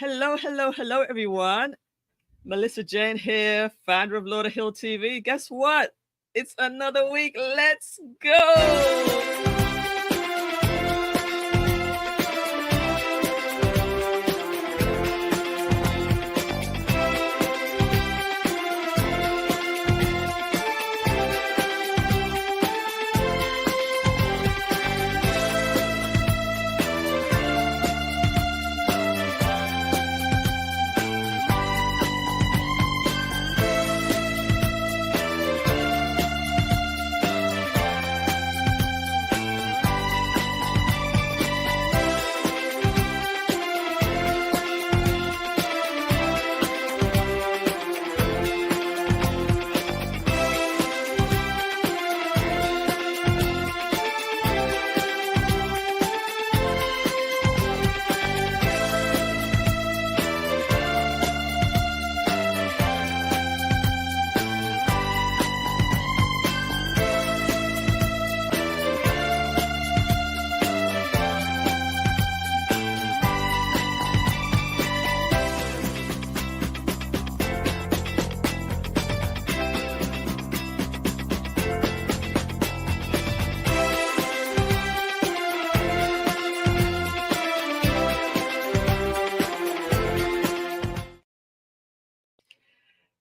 Hello, hello, hello, everyone. Melissa Jane here, founder of Lauderhill TV. Guess what? It's another week. Let's go.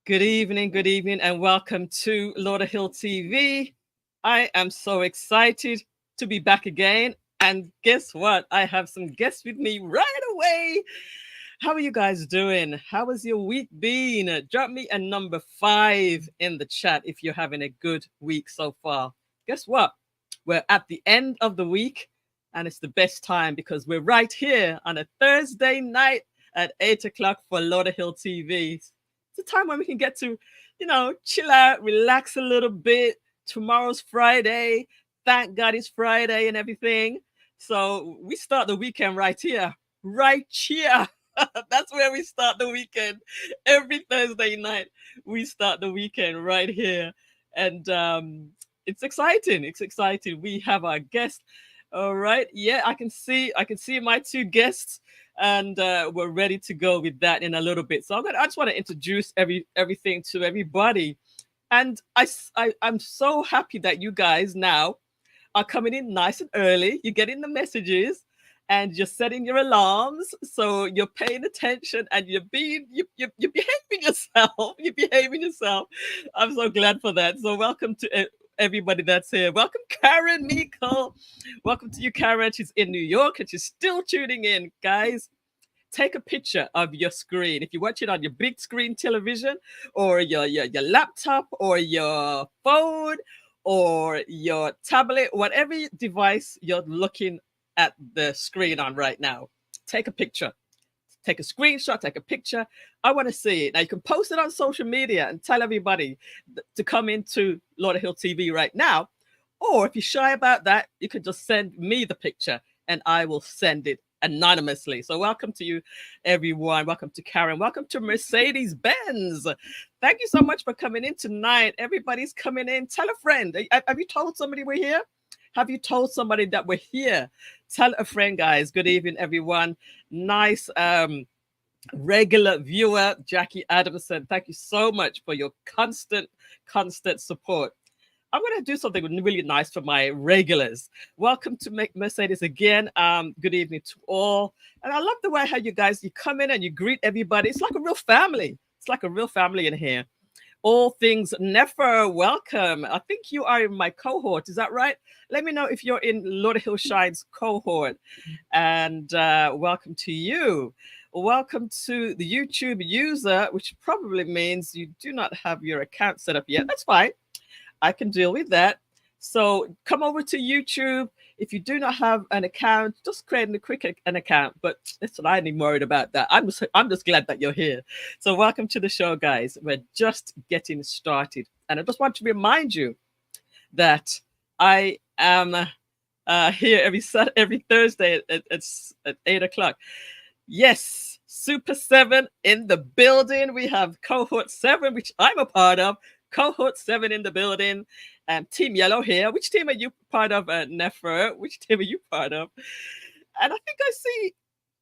Good evening, and welcome to Lauderhill TV. I am so excited to be back again. And guess what? I have some guests with me right away. How are you guys doing? How has your week been? Drop me a number 5 in the chat if you're having a good week so far. Guess what? We're at the end of the week, and it's the best time because we're right here on a Thursday night at 8 o'clock for Lauderhill TV. It's a time when we can get to, chill out, relax a little bit. Tomorrow's Friday. Thank God it's Friday and everything. So we start the weekend right here. Right here. That's where we start the weekend. Every Thursday night, we start the weekend right here. And it's exciting. It's exciting. We have our guest. All right. Yeah, I can see my 2 guests, and we're ready to go with that in a little bit. So I just want to introduce everything to everybody. And I'm so happy that you guys now are coming in nice and early. You're getting the messages and you're setting your alarms. So you're paying attention and you're behaving yourself. You're behaving yourself. I'm so glad for that. So welcome to everybody that's here. Welcome, Karen Miko. Welcome to you, Karen. She's in New York and she's still tuning in. Guys, take a picture of your screen. If you watch it on your big screen television or your laptop or your phone or your tablet, whatever device you're looking at the screen on right now, take a picture. Take a screenshot, take a picture. I want to see it. Now you can post it on social media and tell everybody to come into Lauderhill TV right now. Or if you're shy about that, you can just send me the picture and I will send it anonymously. So welcome to you, everyone. Welcome to Karen. Welcome to Mercedes Benz. Thank you so much for coming in tonight. Everybody's coming in. Tell a friend. Have you told somebody we're here? Have you told somebody that we're here? Tell a friend, guys. Good evening, everyone. Nice regular viewer, Jackie Adamson. Thank you so much for your constant support. I'm going to do something really nice for my regulars. Welcome to Mercedes again. Good evening to all. And I love the way how you come in and you greet everybody. It's like a real family. It's like a real family in here. All things Nefer, welcome. I think you are in my cohort. Is that right? Let me know if you're in Lauderhill Shine's cohort. And welcome to you. Welcome to the YouTube user, which probably means you do not have your account set up yet. That's fine. I can deal with that. So come over to YouTube. If you do not have an account, just create an account. But listen, I ain't worried about that. I'm just glad that you're here. So welcome to the show, guys. We're just getting started. And I just want to remind you that I am here every Thursday at 8 o'clock. Yes, Super 7 in the building. We have Cohort 7, which I'm a part of. Cohort 7 in the building. Team Yellow here. Which team are you part of, Nefer? Which team are you part of? And I think I see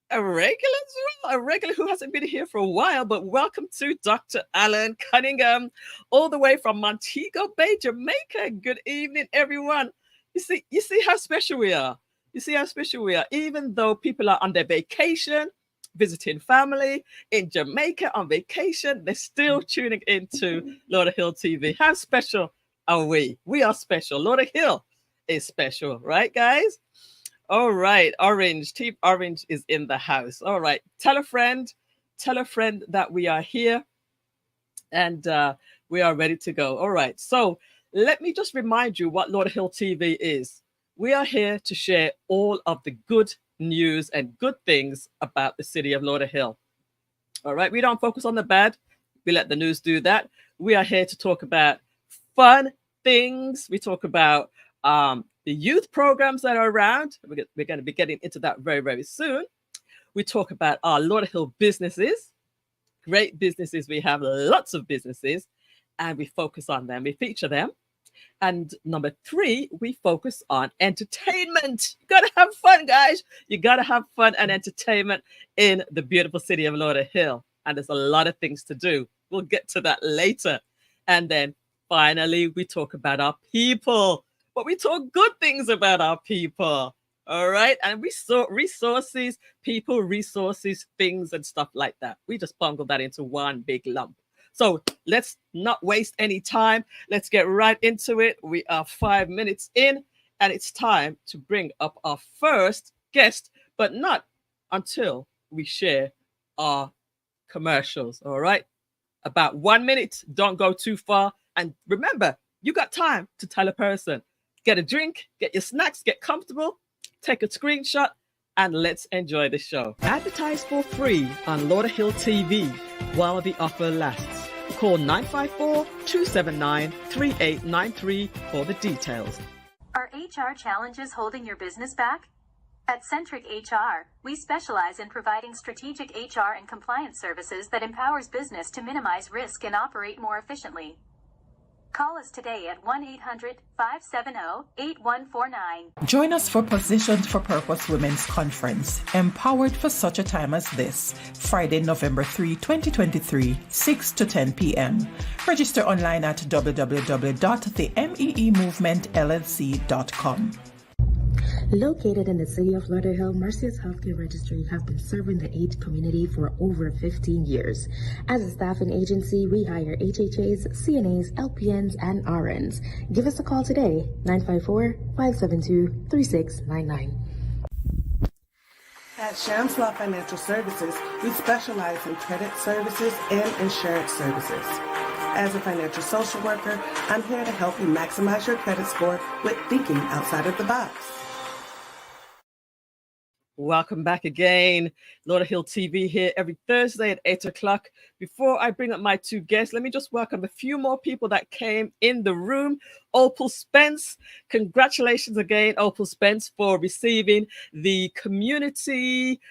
a regular as well, a regular who hasn't been here for a while, but welcome to Dr. Alan Cunningham, all the way from Montego Bay, Jamaica. Good evening, everyone. You see how special we are. You see how special we are. Even though people are on their vacation, visiting family in Jamaica on vacation, they're still tuning into Lauderhill TV. How special are we? We are special. Lauderhill is special, right, guys? All right, Orange, Team Orange is in the house. All right, tell a friend that we are here and we are ready to go. All right, so let me just remind you what Lauderhill TV is. We are here to share all of the good news and good things about the city of Lauderhill. All right, we don't focus on the bad, we let the news do that. We are here to talk about fun things. We talk about the youth programs that are around. We're going to be getting into that very, very soon. We talk about our Lauderhill businesses, great businesses. We have lots of businesses and we focus on them. We feature them. And number 3, we focus on entertainment. You got to have fun, guys. You got to have fun and entertainment in the beautiful city of Lauderhill. And there's a lot of things to do. We'll get to that later. And then finally, we talk about our people. But we talk good things about our people. All right. And we saw resources, people, resources, things, and stuff like that. We just bungle that into one big lump. So let's not waste any time. Let's get right into it. We are 5 minutes in, and it's time to bring up our first guest, but not until we share our commercials. All right. About 1 minute. Don't go too far. And remember, you got time to tell a person. Get a drink, get your snacks, get comfortable, take a screenshot, and let's enjoy the show. Advertise for free on Lauderhill TV while the offer lasts. Call 954-279-3893 for the details. Are HR challenges holding your business back? At Centric HR, we specialize in providing strategic HR and compliance services that empowers business to minimize risk and operate more efficiently. Call us today at 1-800-570-8149. Join us for Positioned for Purpose Women's Conference, empowered for such a time as this, Friday, November 3, 2023, 6 to 10 p.m. Register online at www.themeemovementllc.com. Located in the city of Lauderhill, Mercy's Healthcare Registry have been serving the AIDS community for over 15 years. As a staffing agency, we hire HHAs, CNAs, LPNs, and RNs. Give us a call today, 954-572-3699. At Shamslaw Financial Services, we specialize in credit services and insurance services. As a financial social worker, I'm here to help you maximize your credit score with thinking outside of the box. Welcome back again. Lauderhill TV here every Thursday at 8 o'clock. Before I bring up my 2 guests, let me just welcome a few more people that came in the room. Opal Spence, congratulations again, Opal Spence, for receiving the community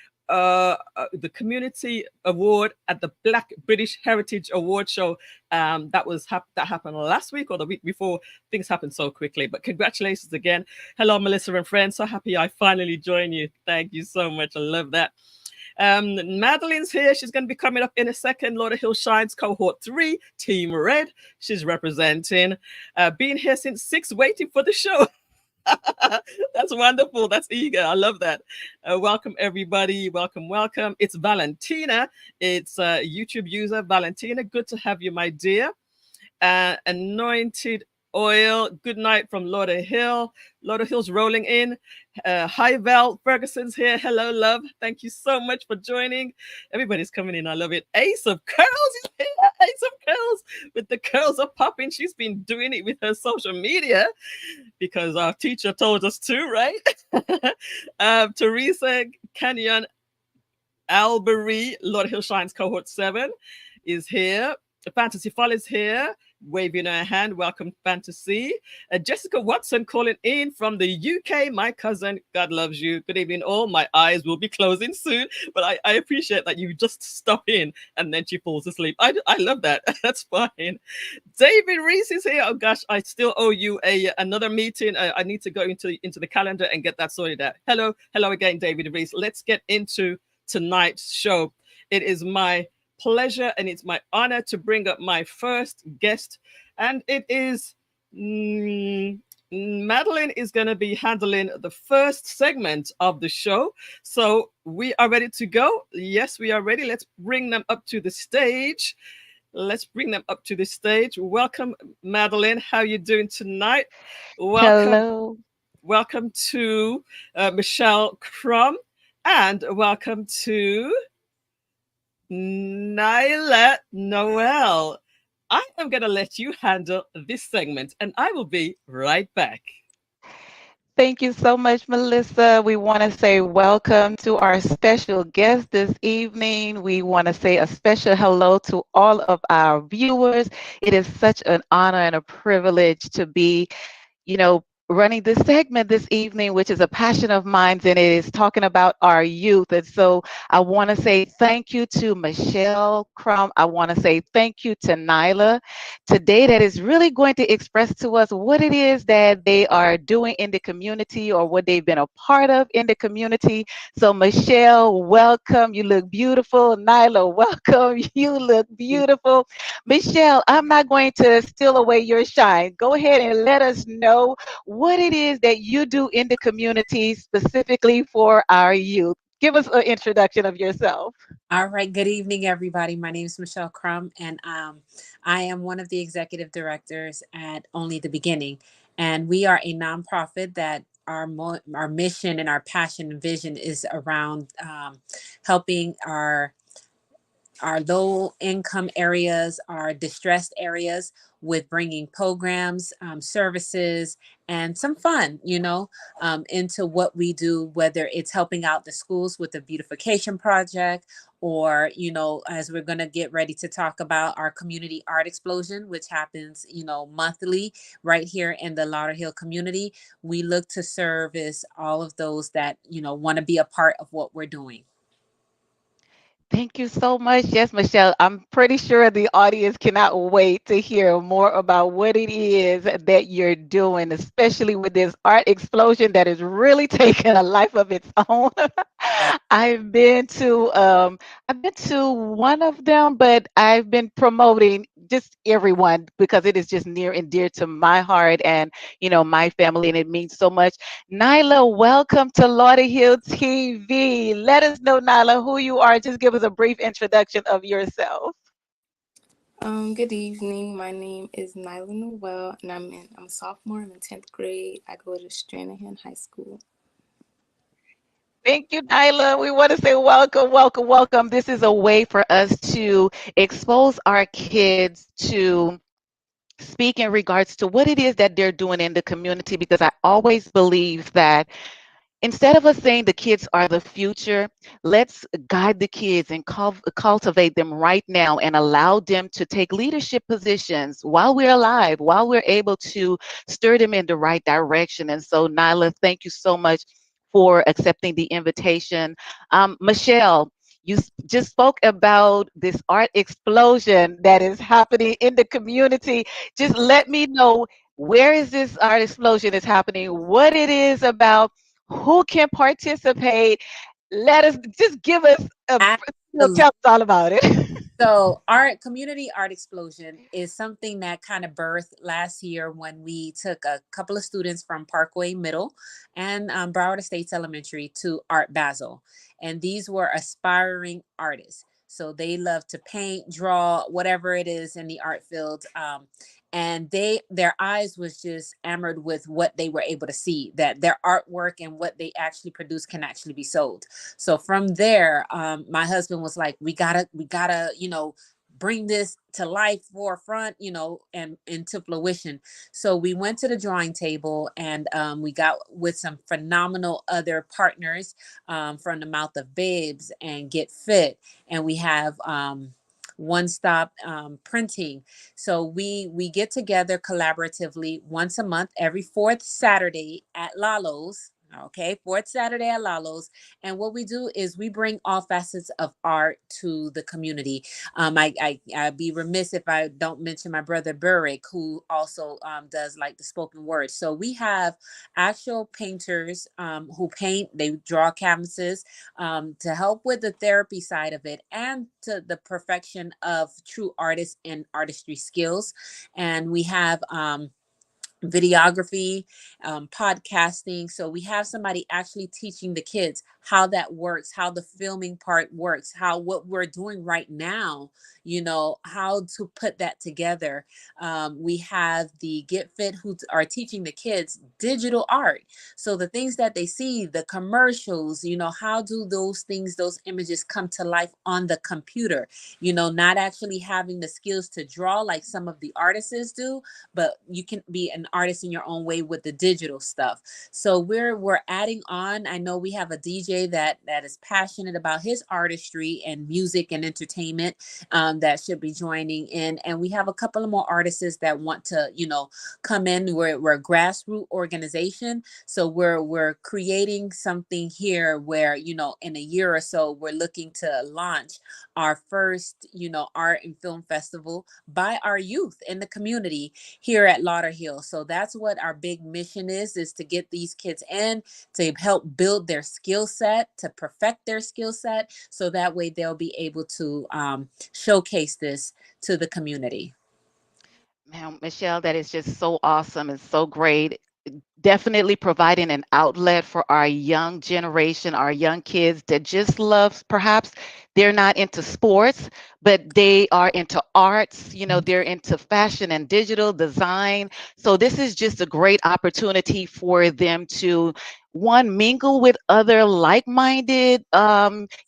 award at the Black British Heritage Award Show. That happened last week or the week before. Things happen so quickly, but congratulations again. Hello, Melissa and friends. So happy I finally joined you. Thank you so much. I love that. Madeline's here. She's going to be coming up in a second. Lauderhill Shines Cohort 3, Team Red. She's representing. Been here since 6, waiting for the show. That's wonderful. That's eager. I love that. Welcome, everybody. Welcome. It's Valentina. It's a YouTube user, Valentina. Good to have you, my dear. Anointed Oil. Good night from Lauderhill. Lauderhill's rolling in. Hi, Val. Ferguson's here. Hello, love. Thank you so much for joining. Everybody's coming in. I love it. Ace of Curls is here. Ace of Curls. With the curls are popping. She's been doing it with her social media because our teacher told us to, right? Teresa Canyon Albury, Lauderhill Shines Cohort 7 is here. Fantasy Fall is here. Waving her hand. Welcome, Fantasy. Jessica Watson calling in from the UK. My cousin, God loves you. Good evening, all. My eyes will be closing soon, but I appreciate that you just stop in and then she falls asleep. I love that. That's fine. David Reese is here. Oh gosh, I still owe you another meeting. I need to go into the calendar and get that sorted out. Hello again, David Reese. Let's get into tonight's show. It is my pleasure and it's my honor to bring up my first guest, and it is mm, Madeline is going to be handling the first segment of the show. So we are ready to go. Yes, we are ready. Let's bring them up to the stage. Let's bring them up to the stage. Welcome, Madeline. How you doing tonight? Welcome, Hello. welcome to Michelle Crum, and welcome to Nyla Noel. I am going to let you handle this segment, and I will be right back. Thank you so much, Melissa. We want to say welcome to our special guest this evening. We want to say a special hello to all of our viewers. It is such an honor and a privilege to be running this segment this evening, which is a passion of mine, and it is talking about our youth. And so I want to say thank you to Michelle Crum. I want to say thank you to Nyla today, that is really going to express to us what it is that they are doing in the community or what they've been a part of in the community. So, Michelle, welcome. You look beautiful. Nyla, welcome. You look beautiful. Michelle, I'm not going to steal away your shine. Go ahead and let us know what it is that you do in the community specifically for our youth. Give us an introduction of yourself. All right. Good evening, everybody. My name is Michelle Crum, and I am one of the executive directors at Only the Beginning. And we are a nonprofit that our mission and our passion and vision is around helping our low income areas, our distressed areas, with bringing programs, services, and some fun, into what we do, whether it's helping out the schools with the beautification project, or, as we're going to get ready to talk about our community art explosion, which happens, monthly right here in the Lauderhill community. We look to service all of those that, want to be a part of what we're doing. Thank you so much. Yes, Michelle, I'm pretty sure the audience cannot wait to hear more about what it is that you're doing, especially with this art explosion that is really taking a life of its own. I've been to one of them, but I've been promoting just everyone because it is just near and dear to my heart and my family, and it means so much. Nyla, welcome to Lauderhill TV. Let us know, Nyla, who you are. Just give us a brief introduction of yourself. Good evening. My name is Nyla Noel, and I'm a sophomore. I'm in 10th grade. I go to Stranahan High School. Thank you, Nyla. We want to say welcome, welcome, welcome. This is a way for us to expose our kids to speak in regards to what it is that they're doing in the community, because I always believe that instead of us saying the kids are the future, let's guide the kids and cultivate them right now and allow them to take leadership positions while we're alive, while we're able to steer them in the right direction. And so, Nyla, thank you so much for accepting the invitation. Michelle, you just spoke about this art explosion that is happening in the community. Just let me know, where is this art explosion is happening, what it is about, who can participate. Let us just give us tell us all about it. So our community art explosion is something that kind of birthed last year when we took a couple of students from Parkway Middle and Broward Estates Elementary to Art Basel. And these were aspiring artists. So they love to paint, draw, whatever it is in the art field. And their eyes was just enamored with what they were able to see, that their artwork and what they actually produce can actually be sold. So from there, my husband was like, we gotta, bring this to life, forefront, and into fruition. So we went to the drawing table, and we got with some phenomenal other partners, from the Mouth of Babes and Get Fit, and we have One Stop Printing. So we get together collaboratively once a month, every fourth Saturday at Lalo's. Okay, fourth Saturday at Lalo's. And what we do is we bring all facets of art to the community. I'd be remiss if I don't mention my brother Burrick, who also does like the spoken word. So we have actual painters who paint, they draw canvases to help with the therapy side of it and to the perfection of true artists and artistry skills. And we have videography, podcasting. So we have somebody actually teaching the kids how that works, how the filming part works, how what we're doing right now, how to put that together. We have the Get Fit who are teaching the kids digital art. So the things that they see, the commercials, how do those things, those images come to life on the computer, not actually having the skills to draw like some of the artists do, but you can be an artist in your own way with the digital stuff. So we're adding on. I know we have a DJ that is passionate about his artistry and music and entertainment that should be joining in, and we have a couple of more artists that want to come in. We're a grassroots organization, so we're creating something here where in a year or so we're looking to launch our first art and film festival by our youth in the community here at Lauderhill. So that's what our big mission is to get these kids in, to help build their skill set, to perfect their skill set, so that way they'll be able to showcase this to the community. Man, Michelle, that is just so awesome and so great. Definitely providing an outlet for our young generation, our young kids that just love, perhaps they're not into sports, but they are into arts, they're into fashion and digital design. So this is just a great opportunity for them to one mingle with other like-minded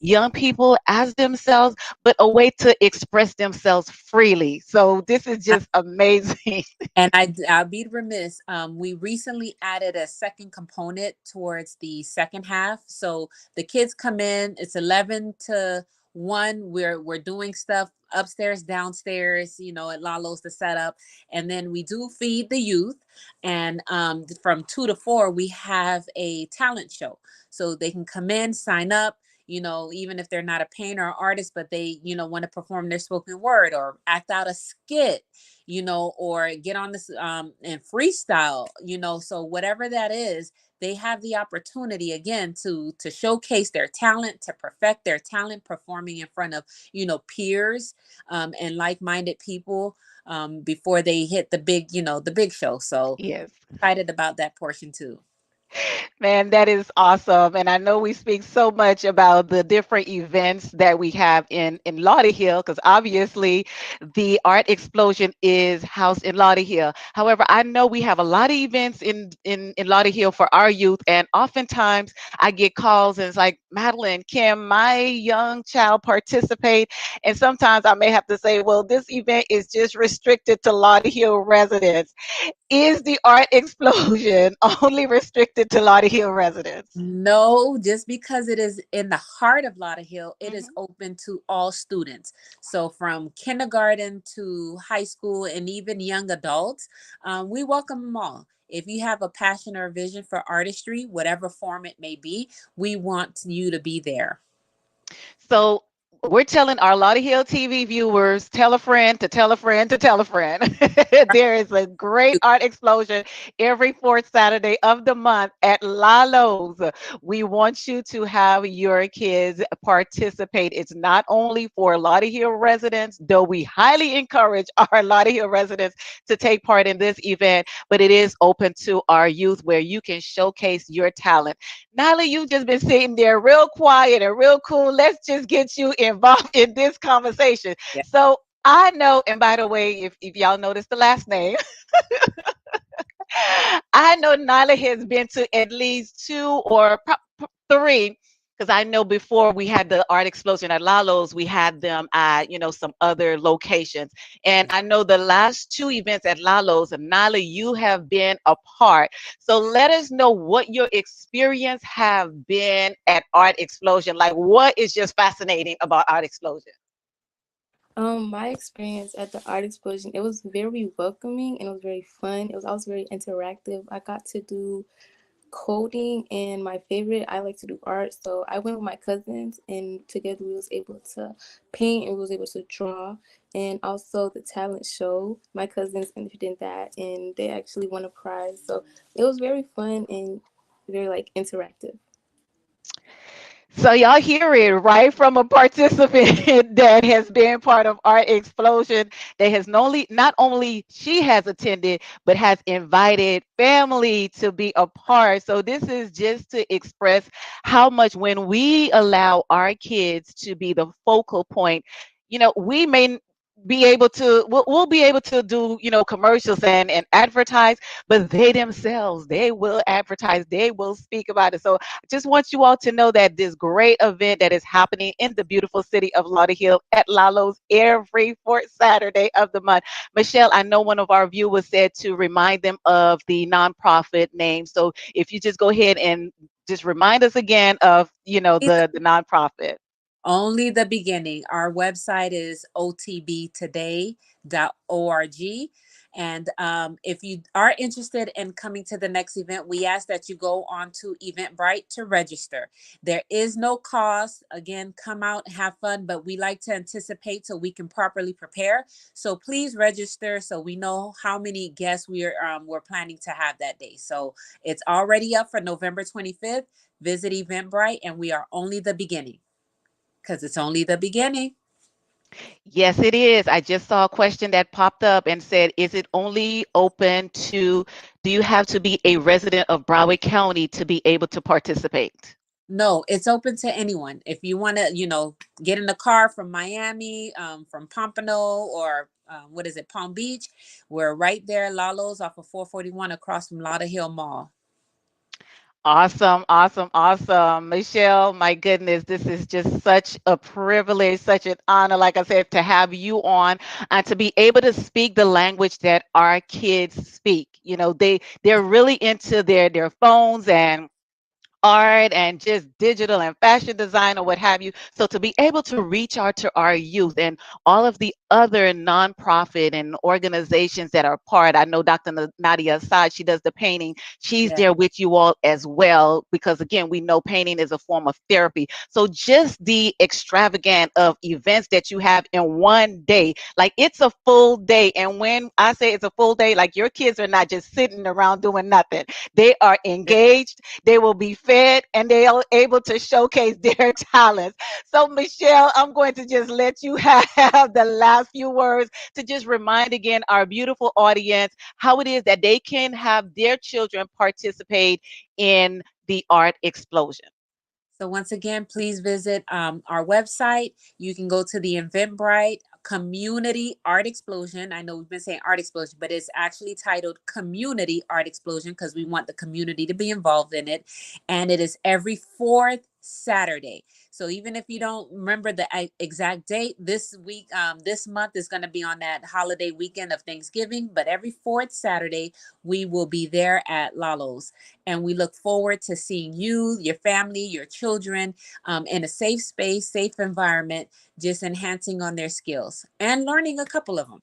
young people as themselves, but a way to express themselves freely. So this is just amazing. And I'll be remiss. We recently added a second component towards the second half. So the kids come in. It's 11 to 1. We're doing stuff upstairs, downstairs. At Lalo's the setup, and then we do feed the youth. And from 2 to 4, we have a talent show, so they can come in, sign up. Even if they're not a painter or artist, but they want to perform their spoken word or act out a skit, or get on this and freestyle, so whatever that is, they have the opportunity again to showcase their talent, to perfect their talent, performing in front of peers and like-minded people before they hit the big show. So Yes. excited about that portion too. Man, that is awesome. And I know we speak so much about the different events that we have in Lauderhill, because obviously the art explosion is housed in Lauderhill. However, I know we have a lot of events in Lauderhill for our youth. And oftentimes I get calls and it's like, Madline, can my young child participate? And sometimes I may have to say, well, this event is just restricted to Lauderhill residents. Is the art explosion only restricted to Lauderhill residents? No, just because it is in the heart of Lauderhill, it is Mhm. open to all students. So from kindergarten to high school and even young adults, we welcome them all. If you have a passion or a vision for artistry, whatever form it may be, we want you to be there. So we're telling our Lauderhill TV viewers, tell a friend to tell a friend to tell a friend. There is a great art explosion every fourth Saturday of the month at Lalo's. We want you to have your kids participate. It's not only for Lauderhill residents, though we highly encourage our Lauderhill residents to take part in this event, but it is open to our youth where you can showcase your talent. Nyla, you've just been sitting there real quiet and real cool. Let's just get you involved in this conversation. Yeah. So I know, and by the way, if y'all notice the last name, I know Nyla has been to at least two or three, because I know before we had the art explosion at Lalo's, we had them at, some other locations. And I know the last two events at Lalo's, and Nyla, you have been a part. So let us know what your experience have been at Art Explosion. Like, what is just fascinating about Art Explosion? My experience at the art explosion, it was very welcoming and it was very fun. It was also very interactive. I got to do coding, and my favorite, I like to do art. So I went with my cousins, and together we was able to paint and we was able to draw. And also the talent show, my cousins entered in that, and they actually won a prize. So it was very fun and very like interactive. So y'all hear it right from a participant that has been part of Art Explosion, that has not only she has attended, but has invited family to be a part. So this is just to express how much when we allow our kids to be the focal point, we may be able to we'll be able to do commercials and advertise, but they themselves, they will advertise, they will speak about it. So just want you all to know that this great event that is happening in the beautiful city of Lauderhill at Lalo's every fourth Saturday of the month. Michelle, I know one of our viewers said to remind them of the nonprofit name. So if you just go ahead and just remind us again of, the nonprofit. Only the beginning. Our website is otbtoday.org. And if you are interested in coming to the next event, we ask that you go on to Eventbrite to register. There is no cost. Again, come out, have fun, but we like to anticipate so we can properly prepare. So please register so we know how many guests we're planning to have that day. So it's already up for November 25th. Visit Eventbrite, and we are only the beginning because it's only the beginning. Yes, it is. I just saw a question that popped up and said, is it only open to, do you have to be a resident of Broward County to be able to participate? No, it's open to anyone. If you want to, get in the car from Miami, from Pompano, or what is it, Palm Beach, we're right there, Lalo's off of 441 across from Lauderhill Mall. Awesome, awesome, awesome. Michelle, my goodness, this is just such a privilege, such an honor, like I said, to have you on and to be able to speak the language that our kids speak. They're really into their phones and art and just digital and fashion design or what have you. So to be able to reach out to our youth and all of the other nonprofit and organizations that are part, I know Dr. Nadia Assad, she does the painting. She's Yeah. there with you all as well, because again, we know painting is a form of therapy. So just the extravagant of events that you have in one day, like it's a full day. And when I say it's a full day, like your kids are not just sitting around doing nothing. They are engaged, they will be fed, and they are able to showcase their talents. So, Michelle, I'm going to just let you have the last few words to just remind again our beautiful audience how it is that they can have their children participate in the art explosion. So once again, please visit our website. You can go to the Eventbrite Community Art Explosion. I know we've been saying Art Explosion, but it's actually titled Community Art Explosion because we want the community to be involved in it. And it is every fourth Saturday. So even if you don't remember the exact date, this week, this month is going to be on that holiday weekend of Thanksgiving. But every fourth Saturday, we will be there at Lalo's. And we look forward to seeing you, your family, your children in a safe space, safe environment, just enhancing on their skills and learning a couple of them.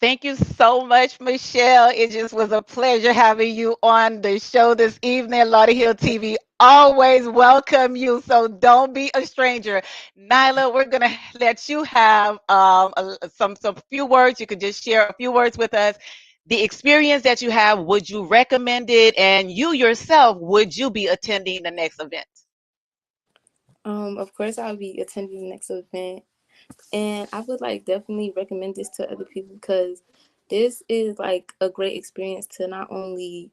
Thank you so much, Michelle. It just was a pleasure having you on the show this evening. Lauderhill TV always welcome you, so don't be a stranger. Nyla, we're gonna let you have some few words. You could just share a few words with us. The experience that you have, would you recommend it? And you yourself, would you be attending the next event? Of course, I'll be attending the next event, and I would like definitely recommend this to other people because this is like a great experience to not only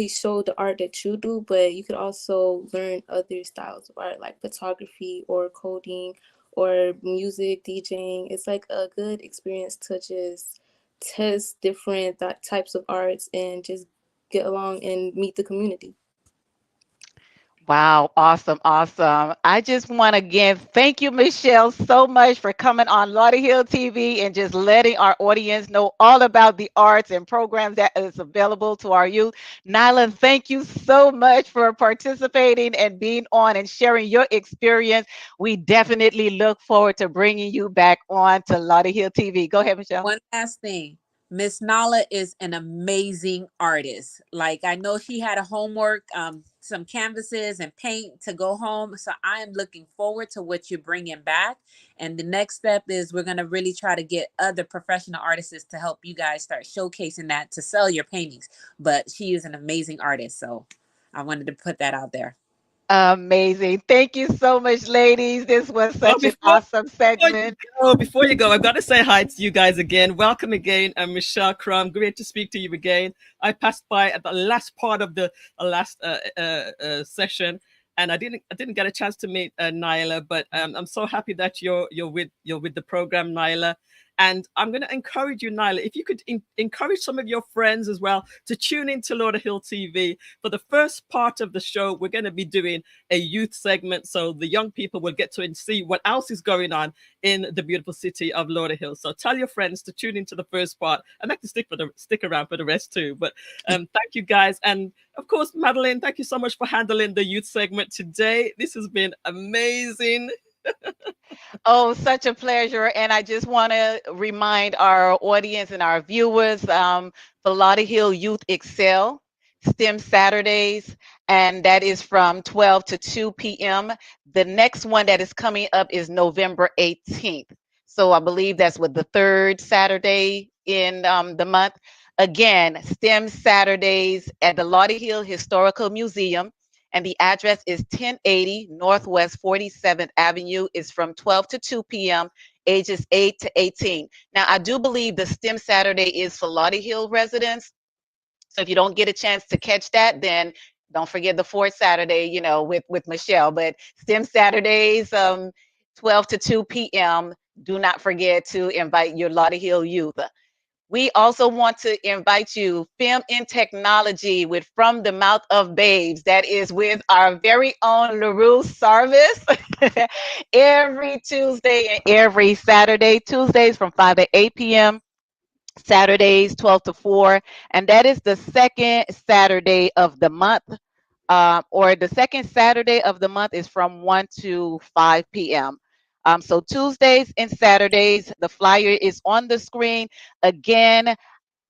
show the art that you do, but you could also learn other styles of art like photography or coding or music, DJing. It's like a good experience to just test different types of arts and just get along and meet the community. Wow, awesome, awesome. I just want to again thank you, Michelle, so much for coming on Lauderhill TV and just letting our audience know all about the arts and programs that is available to our youth. Nyla, thank you so much for participating and being on and sharing your experience. We definitely look forward to bringing you back on to Lauderhill TV. Go ahead, Michelle. One last thing. Miss Nala is an amazing artist. Like, I know she had a homework, some canvases and paint to go home. So I am looking forward to what you're bringing back. And the next step is we're going to really try to get other professional artists to help you guys start showcasing that to sell your paintings. But she is an amazing artist. So I wanted to put that out there. Amazing. Thank you so much, ladies. This was Oh, such an awesome segment. before you go, I've got to say hi to you guys again. Welcome again, Michelle Crum. Great to speak to you again. I passed by at the last part of the last session, and I didn't get a chance to meet Nyla, but I'm so happy that you're with the program, Nyla. And I'm going to encourage you, Nyla, if you could encourage some of your friends as well to tune into Lauderhill TV. For the first part of the show, we're going to be doing a youth segment, so the young people will get to see what else is going on in the beautiful city of Lauderhill. So tell your friends to tune into the first part. I'd like to stick around for the rest too. But thank you guys. And of course, Madline, thank you so much for handling the youth segment today. This has been amazing. Oh, such a pleasure. And I just want to remind our audience and our viewers for Lauderhill Youth Excel, STEM Saturdays, and that is from 12 to 2 p.m. The next one that is coming up is November 18th. So I believe that's with the third Saturday in the month. Again, STEM Saturdays at the Lauderhill Historical Museum. And the address is 1080 Northwest 47th Avenue. Is from 12 to 2 p.m., ages 8 to 18. Now, I do believe the STEM Saturday is for Lauderhill residents. So if you don't get a chance to catch that, then don't forget the fourth Saturday, with Michelle. But STEM Saturdays, 12 to 2 p.m., do not forget to invite your Lauderhill youth. We also want to invite you, Film in Technology with From the Mouth of Babes. That is with our very own LaRue Sarvis every Tuesday and every Saturday. Tuesdays from 5 to 8 p.m. Saturdays 12 to 4. And that is the second Saturday of the month. Or the second Saturday of the month is from 1 to 5 p.m. So Tuesdays and Saturdays, the flyer is on the screen. Again,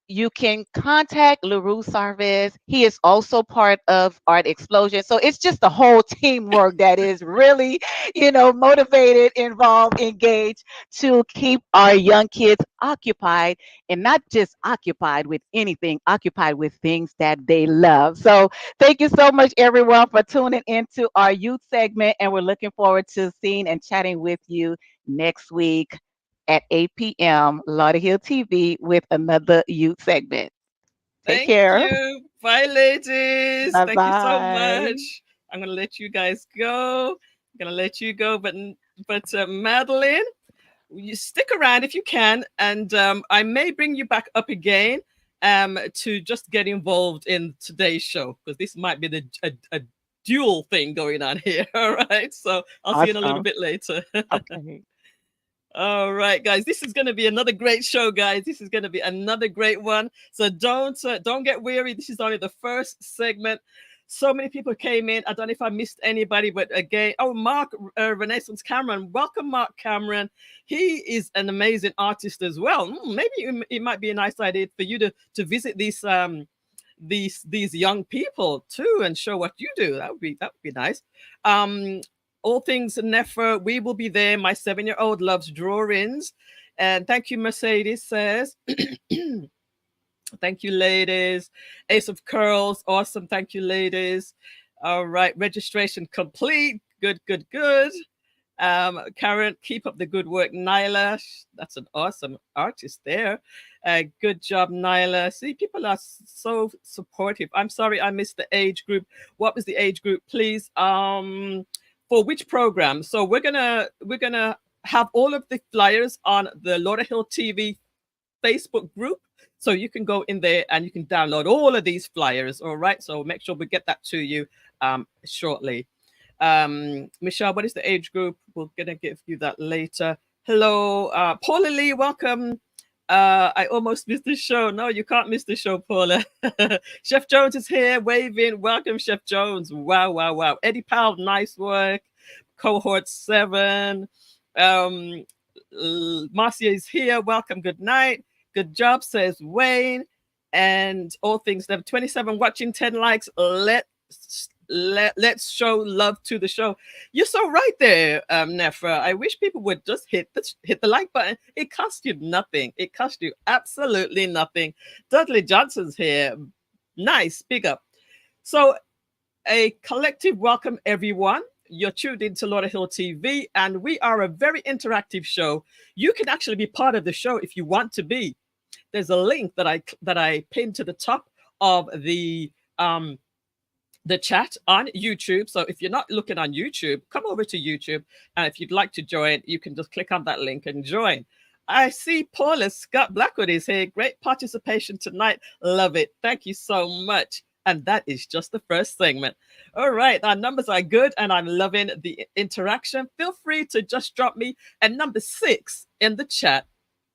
you can contact LaRue Sarvis. He is also part of Art Explosion. So it's just the whole teamwork that is really, motivated, involved, engaged to keep our young kids occupied, and not just occupied with anything, occupied with things that they love. So thank you so much, everyone, for tuning into our youth segment. And we're looking forward to seeing and chatting with you next week at 8 p.m. Lauderhill TV with another youth segment. Take Thank care. you. Bye, ladies. Bye Thank you so bye. much. I'm gonna let you guys go. I'm gonna let you go, but Madline, you stick around if you can, and I may bring you back up again to just get involved in today's show, because this might be a dual thing going on here. All right, so I'll see you in a little bit later. Okay. All right, guys, this is going to be another great show, guys. This is going to be another great one. So don't get weary. This is only the first segment. So many people came in. I don't know if I missed anybody, but again, Mark Renaissance Cameron. Welcome, Mark Cameron. He is an amazing artist as well. Maybe it might be a nice idea for you to visit these young people too and show what you do. That would be nice. All things Nefer, we will be there. My 7-year-old loves drawings. And thank you, Mercedes says. Thank you, ladies. Ace of Curls, awesome. Thank you, ladies. All right, registration complete. Good. Karen, keep up the good work. Nyla, that's an awesome artist there. Good job, Nyla. See, people are so supportive. I'm sorry I missed the age group. What was the age group, please? For which program? So we're gonna have all of the flyers on the Lauderhill TV Facebook group, so you can go in there and you can download all of these flyers. All right, so make sure we get that to you shortly. Michelle, what is the age group? We're gonna give you that later. Hello, Paula Lee, welcome. I almost missed the show. No, you can't miss the show, Paula. Chef Jones is here, waving. Welcome, Chef Jones. Wow. Eddie Powell, nice work. Cohort 7. Marcia is here. Welcome, good night. Good job, says Wayne. And all things them 27 watching, 10 likes. Let's show love to the show. You're so right there, Nefra. I wish people would just hit the like button. It costs you nothing. It costs you absolutely nothing. Dudley Johnson's here. Nice, big up. So a collective welcome, everyone. You're tuned into Lauderhill TV, and we are a very interactive show. You can actually be part of the show if you want to be. There's a link that I pinned to the top of the chat on YouTube. So if you're not looking on YouTube, come over to YouTube, and if you'd like to join, you can just click on that link and join. I see Paula Scott Blackwood is here. Great participation tonight. Love it. Thank you so much. And that is just the first segment. All right, our numbers are good, and I'm loving the interaction. Feel free to just drop me a number 6 in the chat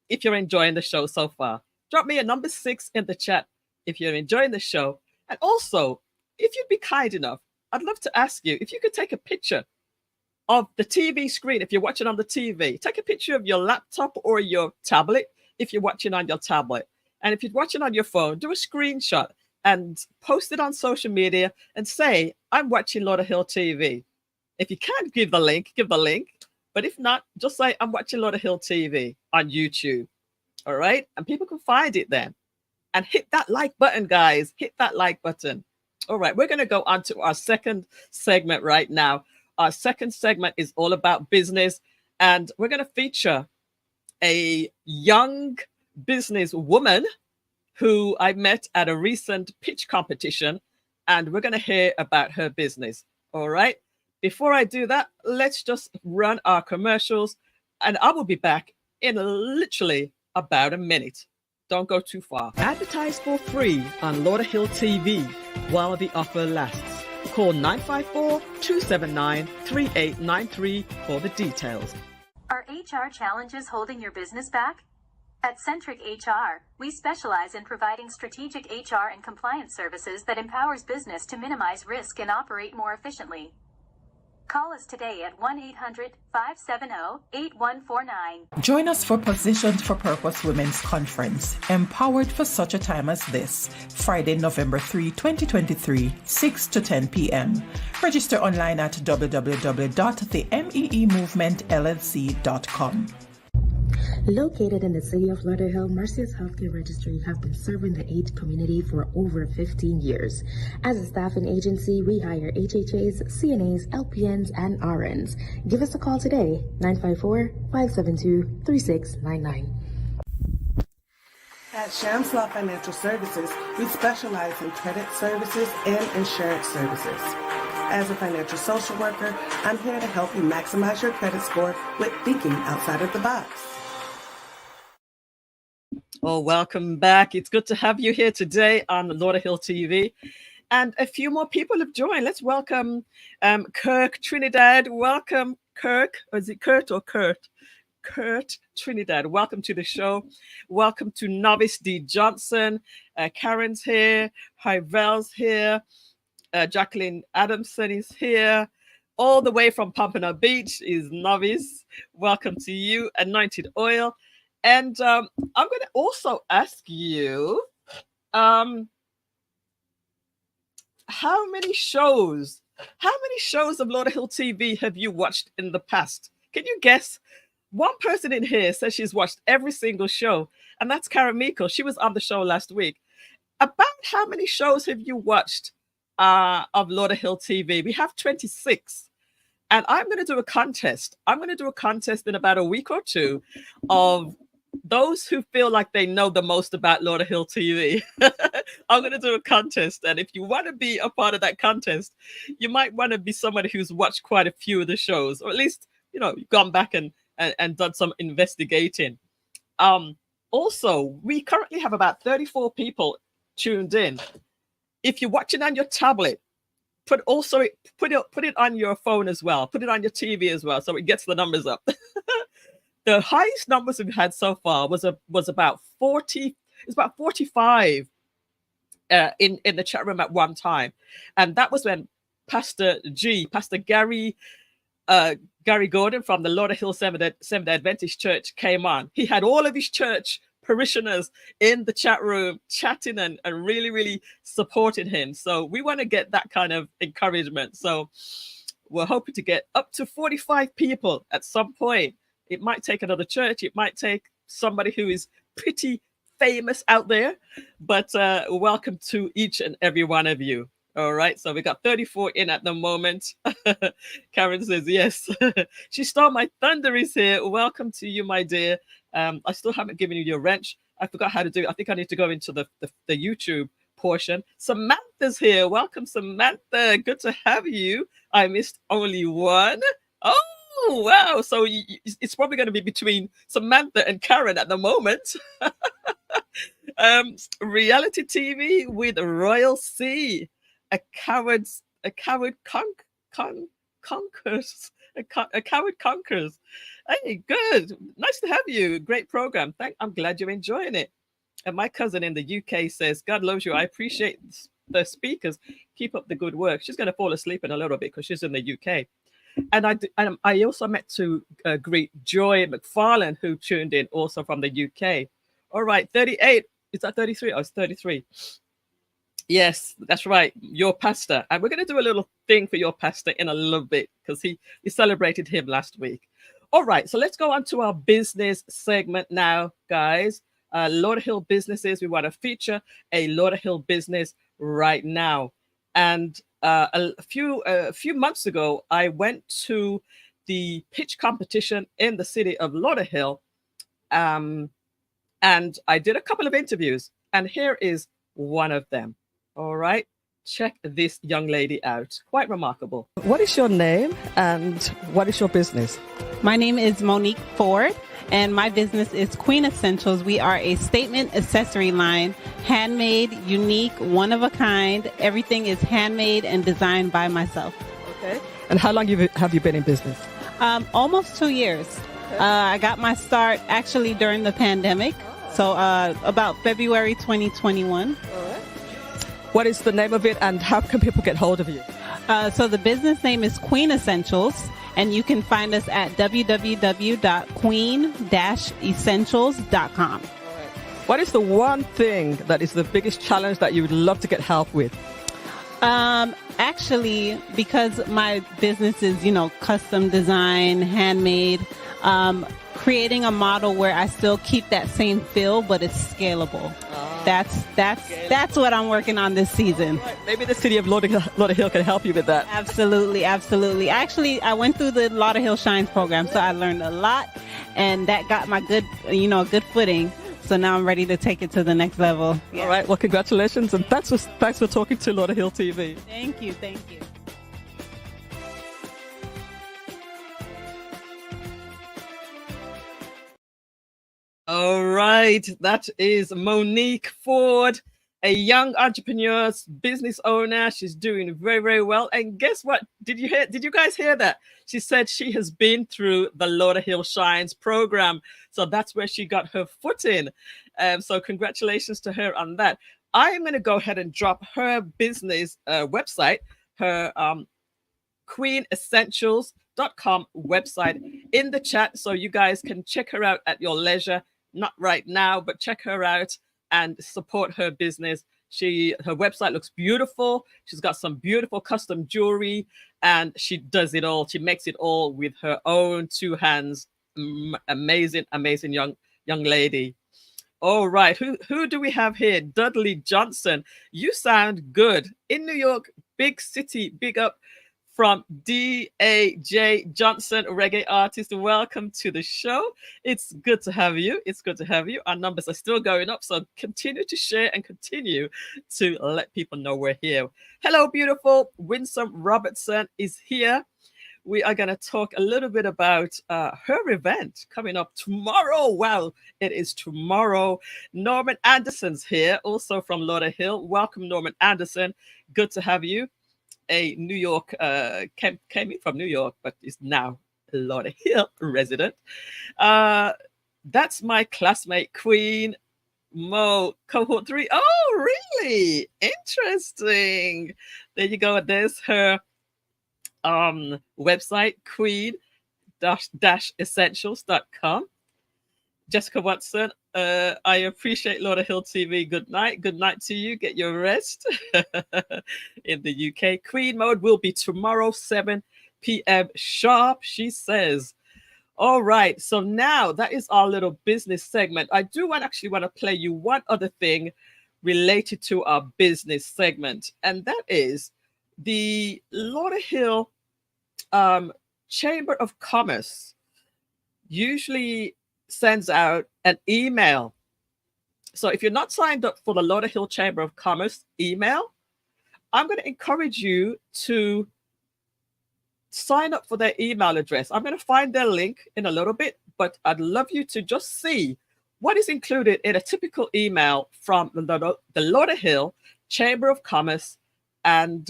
if you're enjoying the show so far. Drop me a number 6 in the chat if you're enjoying the show. And also, if you'd be kind enough, I'd love to ask you if you could take a picture of the TV screen. If you're watching on the TV, take a picture of your laptop or your tablet if you're watching on your tablet. And if you're watching on your phone, do a screenshot and post it on social media and say, I'm watching Lauderhill TV. If you can't give the link, give the link. But if not, just say, I'm watching Lauderhill TV on YouTube. All right? And people can find it then. And hit that like button, guys. Hit that like button. All right, we're going to go on to our second segment right now. Our second segment is all about business. And we're going to feature a young business woman who I met at a recent pitch competition, and we're going to hear about her business. All right. Before I do that, let's just run our commercials, and I will be back in literally about a minute. Don't go too far. Advertise for free on Lauderhill TV while the offer lasts. Call 954-279-3893 for the details. Are HR challenges holding your business back? At Centric HR, we specialize in providing strategic HR and compliance services that empowers business to minimize risk and operate more efficiently. Call us today at 1-800-570-8149. Join us for Positioned for Purpose Women's Conference, Empowered for Such a Time as This, Friday, November 3, 2023, 6 to 10 p.m. Register online at www.themeemovementllc.com. Located in the city of Lauderhill, Marcia's Healthcare Registry have been serving the AIDS community for over 15 years. As a staffing agency, we hire HHAs, CNAs, LPNs, and RNs. Give us a call today, 954-572-3699. At Shams Law Financial Services, we specialize in credit services and insurance services. As a financial social worker, I'm here to help you maximize your credit score with thinking outside of the box. Oh, welcome back. It's good to have you here today on Lauderhill TV. And a few more people have joined. Let's welcome Kirk Trinidad. Welcome, Kirk. Or is it Kurt or Kurt? Kurt Trinidad. Welcome to the show. Welcome to Novice D. Johnson. Karen's here. Hyvel's here. Jacqueline Adamson is here. All the way from Pompano Beach is Novice. Welcome to you. Anointed Oil. And I'm going to also ask you, how many shows of Lauderhill TV have you watched in the past? Can you guess? One person in here says she's watched every single show, and that's Karen Miko. She was on the show last week. About how many shows have you watched of Lauderhill TV? We have 26. And I'm going to do a contest. I'm going to do a contest in about a week or two of those who feel like they know the most about Lauderhill TV. I'm going to do a contest. And if you want to be a part of that contest, you might want to be somebody who's watched quite a few of the shows, or at least, you've gone back and done some investigating. Also, we currently have about 34 people tuned in. If you're watching on your tablet, put it on your phone as well. Put it on your TV as well, so it gets the numbers up. The highest numbers we've had so far was about 40. It's about 45 in the chat room at one time, and that was when Pastor Gary Gordon from the Lauderhill Seventh-day Adventist Church came on. He had all of his church parishioners in the chat room chatting and really, really supporting him. So we want to get that kind of encouragement. So we're hoping to get up to 45 people at some point. It might take another church. It might take somebody who is pretty famous out there, but welcome to each and every one of you. All right, so we got 34 in at the moment. Karen says yes. She stole my thunder is here. Welcome to you, my dear. I still haven't given you your wrench. I forgot how to do it. I think I need to go into the YouTube portion. Samantha's here. Welcome, Samantha. Good to have you. I missed only one. Oh, wow. So it's probably going to be between Samantha and Karen at the moment. Reality TV with Royal C. A coward conquers. A coward conquers. Hey, good. Nice to have you. Great program. I'm glad you're enjoying it. And my cousin in the UK says, God loves you. I appreciate the speakers. Keep up the good work. She's going to fall asleep in a little bit because she's in the UK. And I also met to greet Joy McFarlane, who tuned in also from the UK. All right, 38. Is that 33? Oh, it's 33. Yes, that's right. Your pastor. And we're going to do a little thing for your pastor in a little bit because he celebrated him last week. All right, so let's go on to our business segment now, guys. Lauderhill businesses. We want to feature a Lauderhill business right now. And a few months ago, I went to the pitch competition in the city of Lauderhill, and I did a couple of interviews. And here is one of them. All right, check this young lady out. Quite remarkable. What is your name and what is your business? My name is Monique Ford, and my business is Queen Essentials. We are a statement accessory line, handmade, unique, one of a kind. Everything is handmade and designed by myself. Okay. And how long have you been in business? Almost 2 years. Okay. I got my start actually during the pandemic, so about February 2021. All right. What is the name of it and how can people get hold of you? So the business name is Queen Essentials, and you can find us at www.queen-essentials.com. What is the one thing that is the biggest challenge that you would love to get help with? Actually, because my business is, custom design, handmade, creating a model where I still keep that same feel, but it's scalable. That's what I'm working on this season. Right. Maybe the city of Lauderhill can help you with that. Absolutely, absolutely. Actually, I went through the Lauderhill Shines program, so I learned a lot, and that got my good footing. So now I'm ready to take it to the next level. Yeah. All right. Well, congratulations, and thanks for talking to Lauderhill TV. Thank you. All right, that is Monique Ford, a young entrepreneur, business owner. She's doing very, very well. And guess what? Did you guys hear that? She said she has been through the Lauderhill Shines program. So that's where she got her foot in. So congratulations to her on that. I'm going to go ahead and drop her business website, her queenessentials.com website in the chat so you guys can check her out at your leisure. Not right now, but check her out and support her business. Her website looks beautiful. She's got some beautiful custom jewelry, and she does it all. She makes it all with her own two hands. Amazing young lady. All right, who do we have here? Dudley Johnson. You sound good in New York, big city. Big up from D.A.J. Johnson, reggae artist. Welcome to the show. It's good to have you. Our numbers are still going up, so continue to share and continue to let people know we're here. Hello, beautiful. Winsome Robertson is here. We are going to talk a little bit about her event coming up tomorrow. Wow, it is tomorrow. Norman Anderson's here, also from Lauderhill. Welcome, Norman Anderson. Good to have you. A New York, came in from New York, but is now a Lauderhill resident. That's my classmate, Queen Mo, cohort 3. Oh, really? Interesting. There you go. There's her website, queen-essentials.com. Jessica Watson, I appreciate Lauderhill TV. Good night. Good night to you. Get your rest. In the UK, Queen Mode will be tomorrow, 7 p.m. sharp, she says. All right. So now that is our little business segment. I do actually want to play you one other thing related to our business segment, and that is the Lauderhill Chamber of Commerce usually sends out an email. So if you're not signed up for the Lauderhill Chamber of Commerce email, I'm going to encourage you to sign up for their email address. I'm going to find their link in a little bit, but I'd love you to just see what is included in a typical email from the Lauderhill Chamber of Commerce, and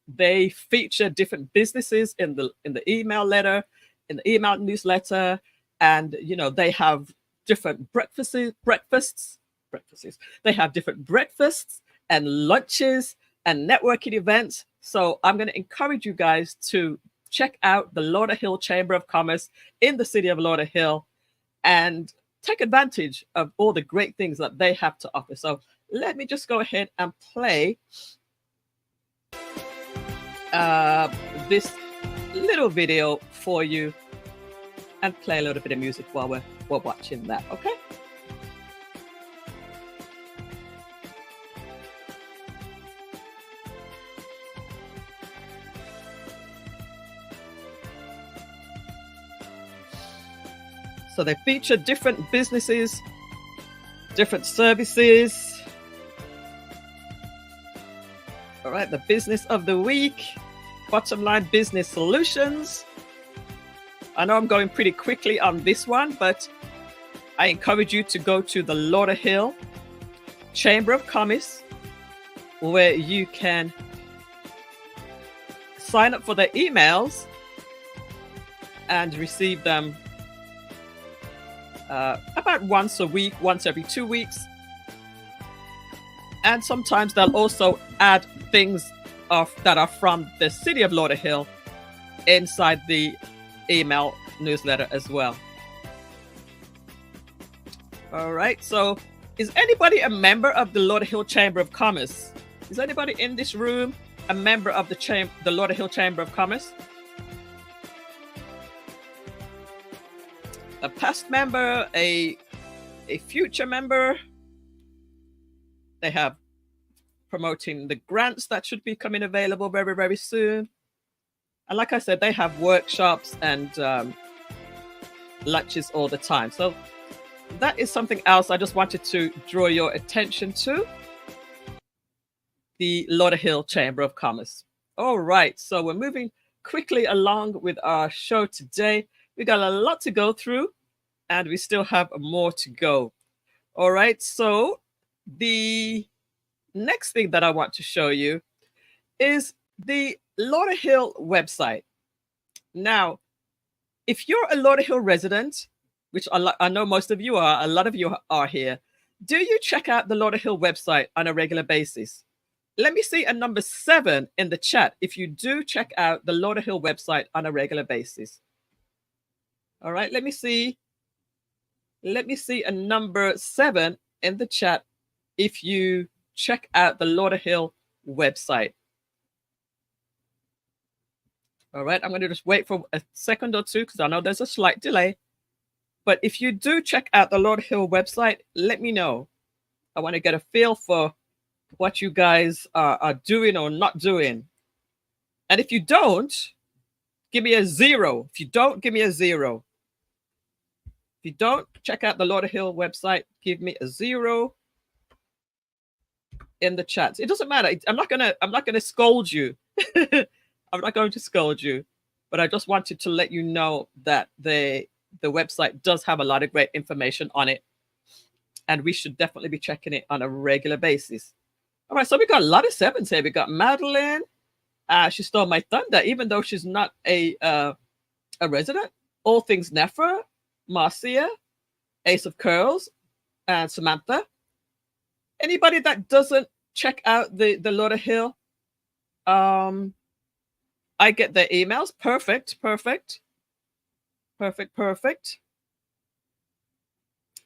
they feature different businesses in the email letter, in the email newsletter, and they have different breakfasts. They have different breakfasts and lunches and networking events. So I'm going to encourage you guys to check out the Lauderhill Chamber of Commerce in the city of Lauderhill and take advantage of all the great things that they have to offer. So let me just go ahead and play this little video for you and play a little bit of music while we're watching that, okay? So they feature different businesses, different services. All right, the business of the week, bottom line business solutions. I know I'm going pretty quickly on this one, but I encourage you to go to the Lauderhill Chamber of Commerce, where you can sign up for their emails and receive them about once a week, once every 2 weeks. And sometimes they'll also add things that are from the city of Lauderhill inside the email newsletter as well. All right, so is anybody a member of the Lauderhill Chamber of Commerce? Is anybody in this room a member of the Lauderhill Chamber of Commerce? A past member, a future member? They have promoting the grants that should be coming available very, very soon. And like I said, they have workshops and lunches all the time. So that is something else I just wanted to draw your attention to. The Lauderhill Chamber of Commerce. All right, so we're moving quickly along with our show today. We got a lot to go through and we still have more to go. All right, so the next thing that I want to show you is the Lauderhill website. Now, if you're a Lauderhill resident, which I know most of you are, a lot of you are here, do you check out the Lauderhill website on a regular basis? Let me see a number 7 in the chat if you do check out the Lauderhill website on a regular basis. All right, let me see a number 7 in the chat if you check out the Lauderhill website. All right, I'm going to just wait for a second or two because I know there's a slight delay. But if you do check out the Lauderhill website, let me know. I want to get a feel for what you guys are doing or not doing. And if you don't, give me a 0. If you don't, give me a 0. If you don't check out the Lauderhill website, give me a 0 in the chat. It doesn't matter. I'm not gonna scold you. I'm not going to scold you, but I just wanted to let you know that the website does have a lot of great information on it, and we should definitely be checking it on a regular basis. All right, so we got a lot of 7s here. We got Madline. She stole my thunder, even though she's not a resident. All Things Nefra, Marcia, Ace of Curls, and Samantha. Anybody that doesn't check out the Lauderhill, I get their emails. Perfect.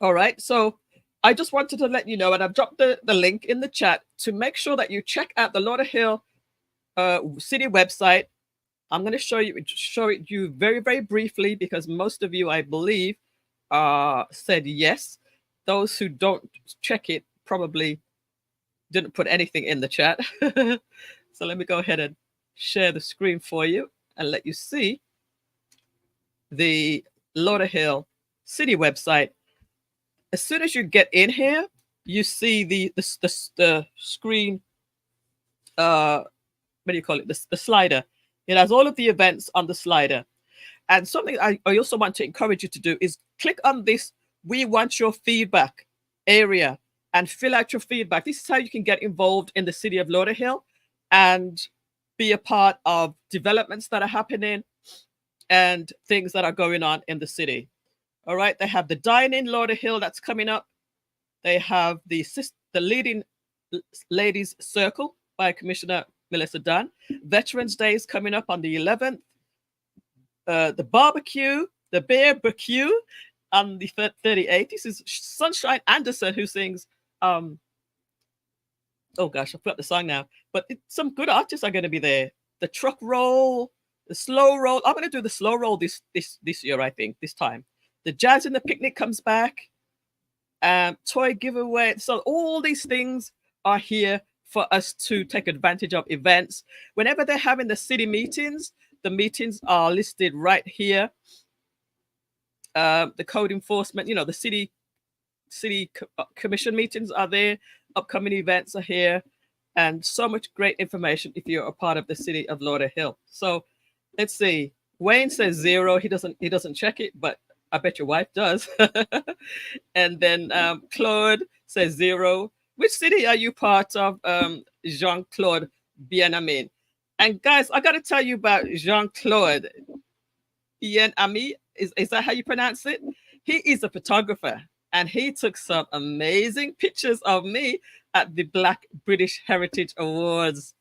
All right. So I just wanted to let you know, and I've dropped the link in the chat to make sure that you check out the Lauderhill city website. I'm going to show it you very, very briefly, because most of you, I believe, said yes. Those who don't check it probably didn't put anything in the chat. So let me go ahead and share the screen for you and let you see the Lauderhill city website. As soon as you get in here, you see the screen, what do you call it? The slider. It has all of the events on the slider. And something I also want to encourage you to do is click on this "We want your feedback" area and fill out your feedback. This is how you can get involved in the city of Lauderhill and be a part of developments that are happening and things that are going on in the city. All right, they have the Dine in Lauderhill that's coming up. They have the Leading Ladies Circle by Commissioner Melissa Dunn. Veterans Day is coming up on the 11th. The barbecue, the beer barbecue on the 38th. This is Sunshine Anderson who sings, oh gosh, I forgot the song now, but some good artists are going to be there. The truck roll, the slow roll. I'm going to do the slow roll this year, I think, this time. The Jazz in the Picnic comes back. Toy giveaway. So all these things are here for us to take advantage of events. Whenever they're having the city meetings, the meetings are listed right here. The code enforcement, the city commission meetings are there. Upcoming events are here, and so much great information if you're a part of the city of Lauderhill. So let's see. Wayne says 0. He doesn't check it, but I bet your wife does. And then Claude says 0. Which city are you part of, Jean-Claude Bien-Aimé? And guys, I got to tell you about Jean-Claude Bien-Aimé. Is that how you pronounce it? He is a photographer, and he took some amazing pictures of me at the Black British Heritage Awards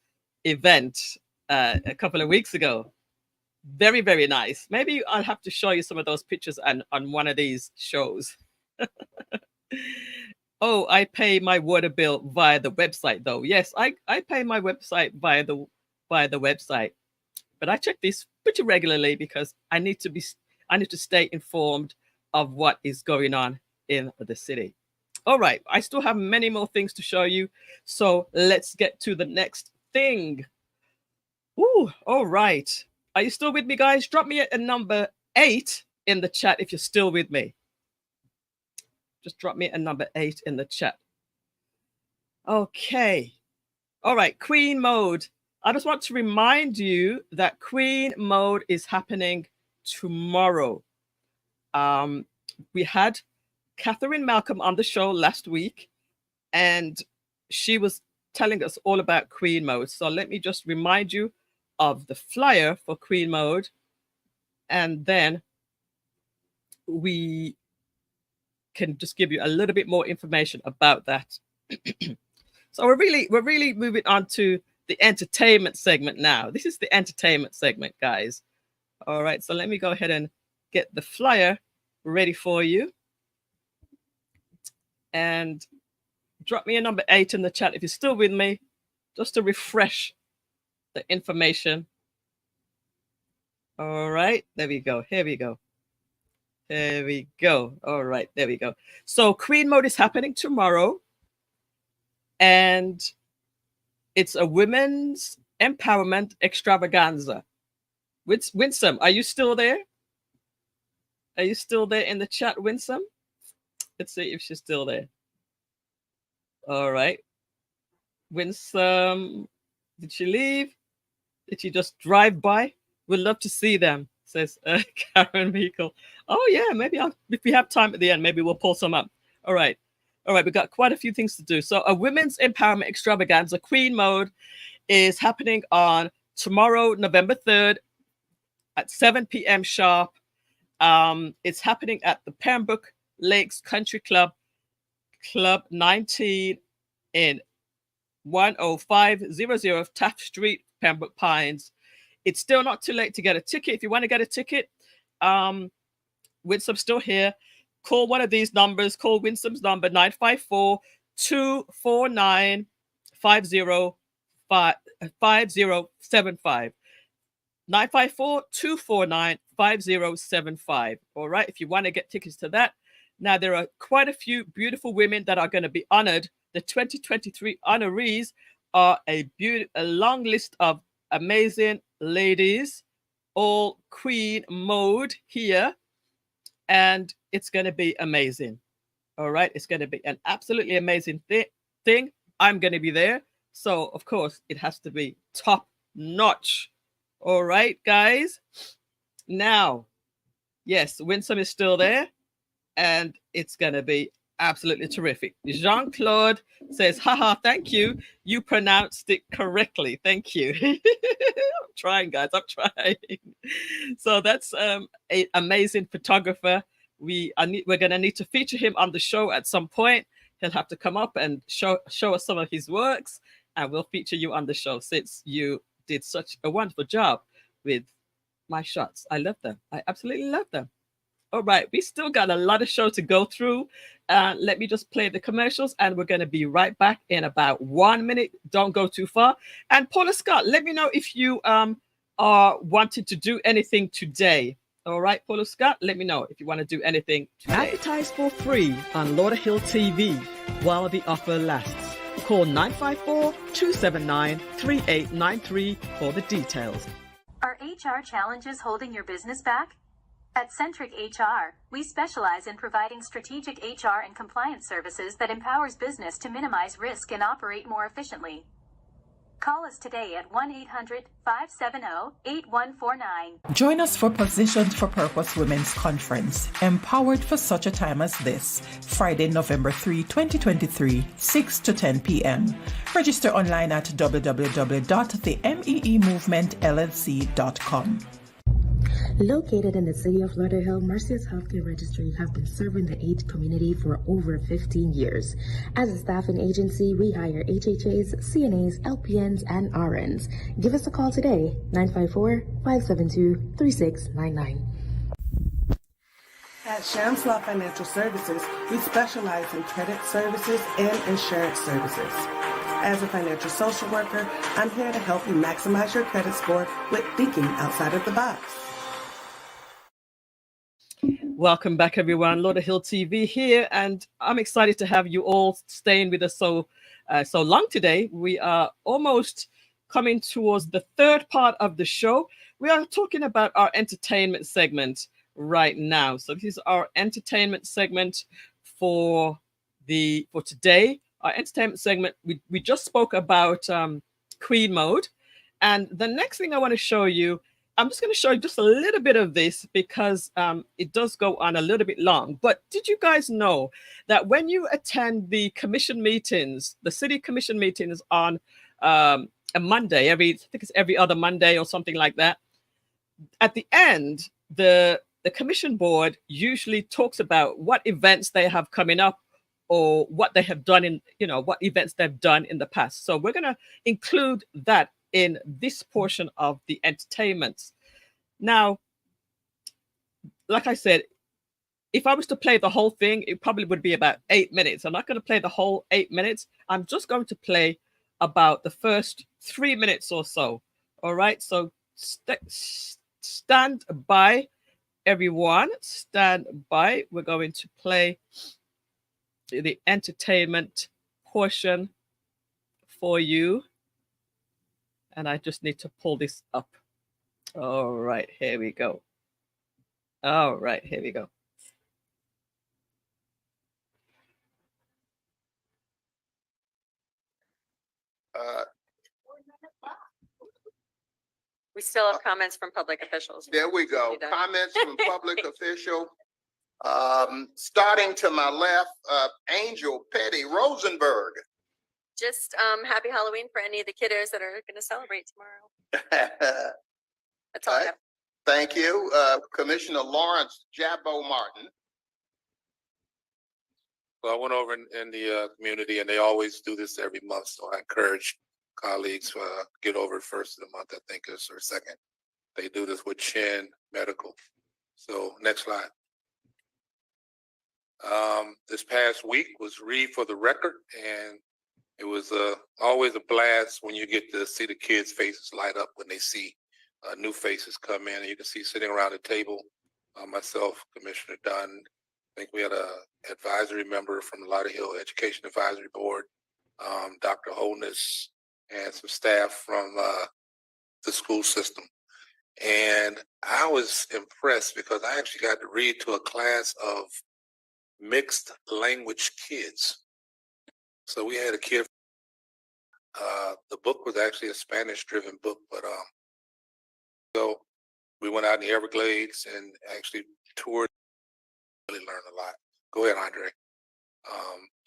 event a couple of weeks ago. Very, very nice. Maybe I'll have to show you some of those pictures on one of these shows. Oh, I pay my water bill via the website, though. Yes, I pay my website via the website, but I check this pretty regularly because I need to stay informed of what is going on in the city. All right, I still have many more things to show you, so let's get to the next thing. Ooh, all right. Are you still with me, guys? Drop me a number 8 in the chat if you're still with me. Just drop me a number 8 in the chat. Okay. All right, Queen Mode. I just want to remind you that Queen Mode is happening tomorrow. We had Catherine Malcolm on the show last week, and she was telling us all about Queen Mode. So let me just remind you of the flyer for Queen Mode, and then we can just give you a little bit more information about that. So we're really moving on to the entertainment segment now. This is the entertainment segment, guys. All right, so let me go ahead and get the flyer ready for you. And drop me a number 8 in the chat if you're still with me, just to refresh the information. All right, there we go. Here we go. There we go. All right, there we go. So Queen Mode is happening tomorrow, and it's a women's empowerment extravaganza. Winsome, are you still there? Are you still there in the chat, Winsome? Let's see if she's still there. All right. Winsome, did she leave? Did she just drive by? We'd love to see them, says Karen Meikle. Oh, yeah, maybe if we have time at the end, maybe we'll pull some up. All right. All right, we've got quite a few things to do. So a women's empowerment extravaganza, Queen Mode, is happening on tomorrow, November 3rd at 7 p.m. sharp. It's happening at the Pembroke Lakes Country Club, Club 19 in 10500 Taft Street, Pembroke Pines. It's still not too late to get a ticket. If you want to get a ticket, Winsome's still here. call one of these numbers, call Winsome's number 954-249-5075. 954-249-5075. All right, if you want to get tickets to that. Now, there are quite a few beautiful women that are going to be honored. The 2023 honorees are a long list of amazing ladies, all queen mode here, and it's going to be amazing. All right, it's going to be an absolutely amazing thing. I'm going to be there, so of course it has to be top notch. All right, guys. Now, yes, Winsome is still there, and it's going to be absolutely terrific. Jean-Claude says, haha, thank you. You pronounced it correctly. Thank you. I'm trying, guys. I'm trying. So that's an amazing photographer. We're going to need to feature him on the show at some point. He'll have to come up and show us some of his works, and we'll feature you on the show since you did such a wonderful job with my shots. I love them. I absolutely love them. All right, we still got a lot of show to go through. Let me just play the commercials, and we're going to be right back in about 1 minute. Don't go too far. And Paula Scott, let me know if you are wanting to do anything today. All right, Paula Scott, let me know if you want to do anything today. Advertise for free on Lauderhill TV while the offer lasts. Call 954-279-3893 for the details. Are HR challenges holding your business back? At Centric HR, we specialize in providing strategic HR and compliance services that empowers business to minimize risk and operate more efficiently. Call us today at 1-800-570-8149. Join us for Positions for Purpose Women's Conference, empowered for such a time as this, Friday, November 3, 2023, 6 to 10 p.m. Register online at www.themeemovementllc.com. Located in the city of Lauderhill, Mercy's Healthcare Registry have been serving the AIDS community for over 15 years. As a staffing agency, we hire HHAs, CNAs, LPNs, and RNs. Give us a call today, 954-572-3699. At Shams Law Financial Services, we specialize in credit services and insurance services. As a financial social worker, I'm here to help you maximize your credit score with thinking outside of the box. Welcome back, everyone. Lauderhill TV here, and I'm excited to have you all staying with us so long today. We are almost coming towards the third part of the show. We are talking about our entertainment segment right now. So this is our entertainment segment for today. Our entertainment segment. We just spoke about Queen Mode, and the next thing I want to show you. I'm just going to show you just a little bit of this because it does go on a little bit long. But did you guys know that when you attend the commission meetings, the city commission meetings on a Monday, I think it's every other Monday or something like that, at the end, the commission board usually talks about what events they have coming up or what they have done what events they've done in the past. So we're going to include that in this portion of the entertainments. Now, like I said, if I was to play the whole thing, it probably would be about 8 minutes. I'm not going to play the whole 8 minutes. I'm just going to play about the first 3 minutes or so. All right, so stand by, everyone. Stand by. We're going to play the entertainment portion for you. And I just need to pull this up. All right, here we go. All right, here we go. We still have comments from public officials. There we go. Comments from public official. Starting to my left, Angel Petty Rosenberg. Just happy Halloween for any of the kiddos that are going to celebrate tomorrow. That's all I have. Thank you. Commissioner Lawrence Jabbo Martin. Well, I went over in the community, and they always do this every month. So I encourage colleagues to get over it first of the month, I think is or second. They do this with Chin Medical. So next slide. This past week was Read for the Record, and it was always a blast when you get to see the kids' faces light up when they see new faces come in. And you can see sitting around the table, myself, Commissioner Dunn. I think we had a advisory member from the Lauderhill Education Advisory Board, Dr. Holness, and some staff from the school system. And I was impressed because I actually got to read to a class of mixed language kids. So we had a kid. The book was actually a Spanish-driven book, but so we went out in the Everglades and actually toured. Really learned a lot. Go ahead, Andre.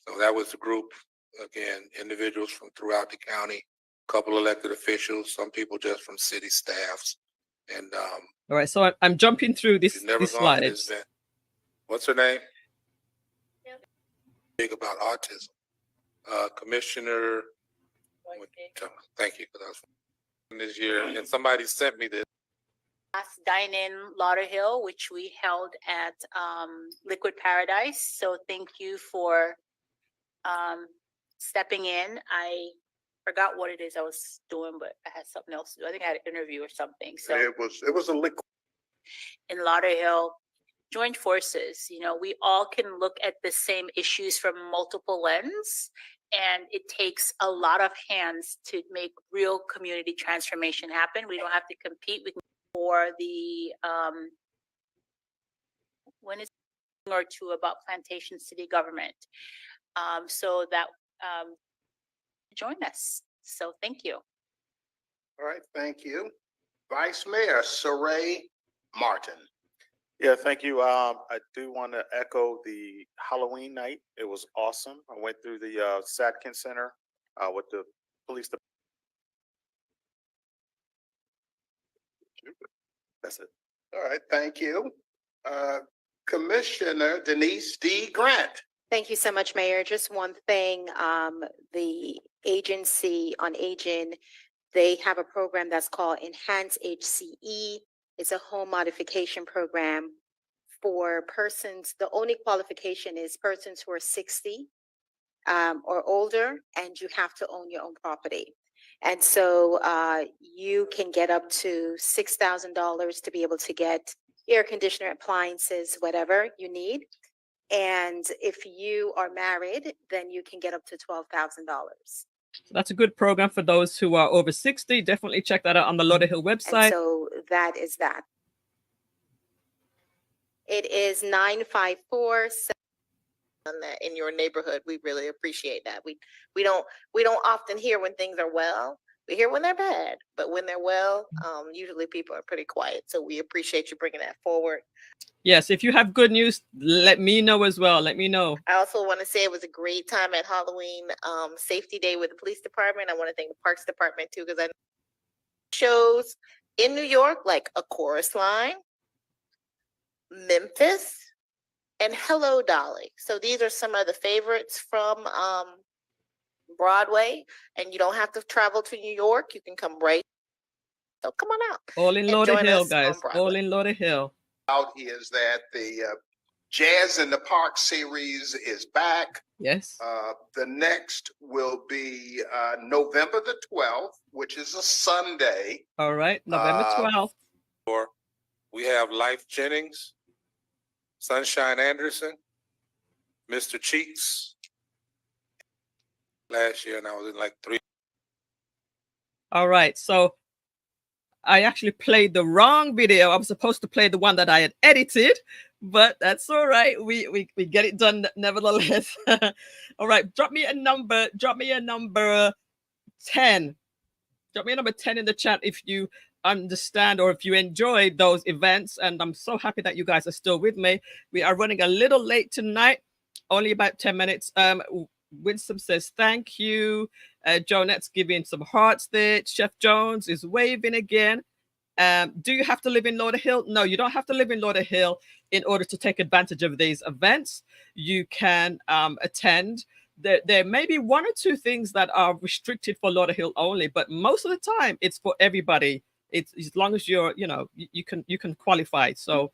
So that was the group. Again, individuals from throughout the county, a couple elected officials, some people just from city staffs, and all right. So I'm jumping through these slides. What's her name? Big about autism. Commissioner. Thank you for that. This year, and somebody sent me this. Last dine-in Lauderhill, which we held at Liquid Paradise. So thank you for stepping in. I forgot what it is I was doing, but I had something else to do. I think I had an interview or something. So it was a liquid in Lauderhill. Joined forces. You know, we all can look at the same issues from multiple lenses, and it takes a lot of hands to make real community transformation happen. We don't have to compete with for the when it's or two about Plantation City government. So that join us. So thank you. All right, thank you. Vice Mayor Saray Martin. Yeah, thank you. I do want to echo the Halloween night. It was awesome. I went through the Satkin Center with the police department. That's it. All right, thank you. Commissioner Denise D. Grant. Thank you so much, Mayor. Just one thing, the Agency on Aging, they have a program that's called Enhance HCE. It's a home modification program for persons. The only qualification is persons who are 60 or older, and you have to own your own property. And so you can get up to $6,000 to be able to get air conditioner, appliances, whatever you need. And if you are married, then you can get up to $12,000. That's a good program for those who are over 60. Definitely check that out on the Lauderhill website. And so that is that. It is 954. In your neighborhood, we really appreciate that. We don't often hear when things are well. We hear when they're bad, but when they're well, usually people are pretty quiet. So we appreciate you bringing that forward. Yes, if you have good news, let me know as well. Let me know. I also want to say it was a great time at Halloween Safety Day with the police department. I want to thank the Parks Department too, because I shows in New York like A Chorus Line, Memphis, and Hello Dolly. So these are some of the favorites from Broadway, and you don't have to travel to New York. You can come right. So come on out. All in Lauderhill, guys. All in Lauderhill. Out is that the Jazz in the Park series is back. Yes. The next will be November the 12th, which is a Sunday. All right, November 12th. Or we have Life Jennings, Sunshine Anderson, Mr. Cheeks. Last year, and I was in like 3. All right, so I actually played the wrong video. I was supposed to play the one that I had edited, but that's all right. We get it done nevertheless. All right, drop me a number 10. Drop me a number 10 in the chat if you understand or if you enjoyed those events. And I'm so happy that you guys are still with me. We are running a little late tonight, only about 10 minutes. Winston says thank you. Jonette's giving some hearts there. Chef Jones is waving again. Do you have to live in Lauderhill? No, you don't have to live in Lauderhill in order to take advantage of these events. You can attend. There may be one or two things that are restricted for Lauderhill only, but most of the time it's for everybody. It's as long as you're, you can qualify. So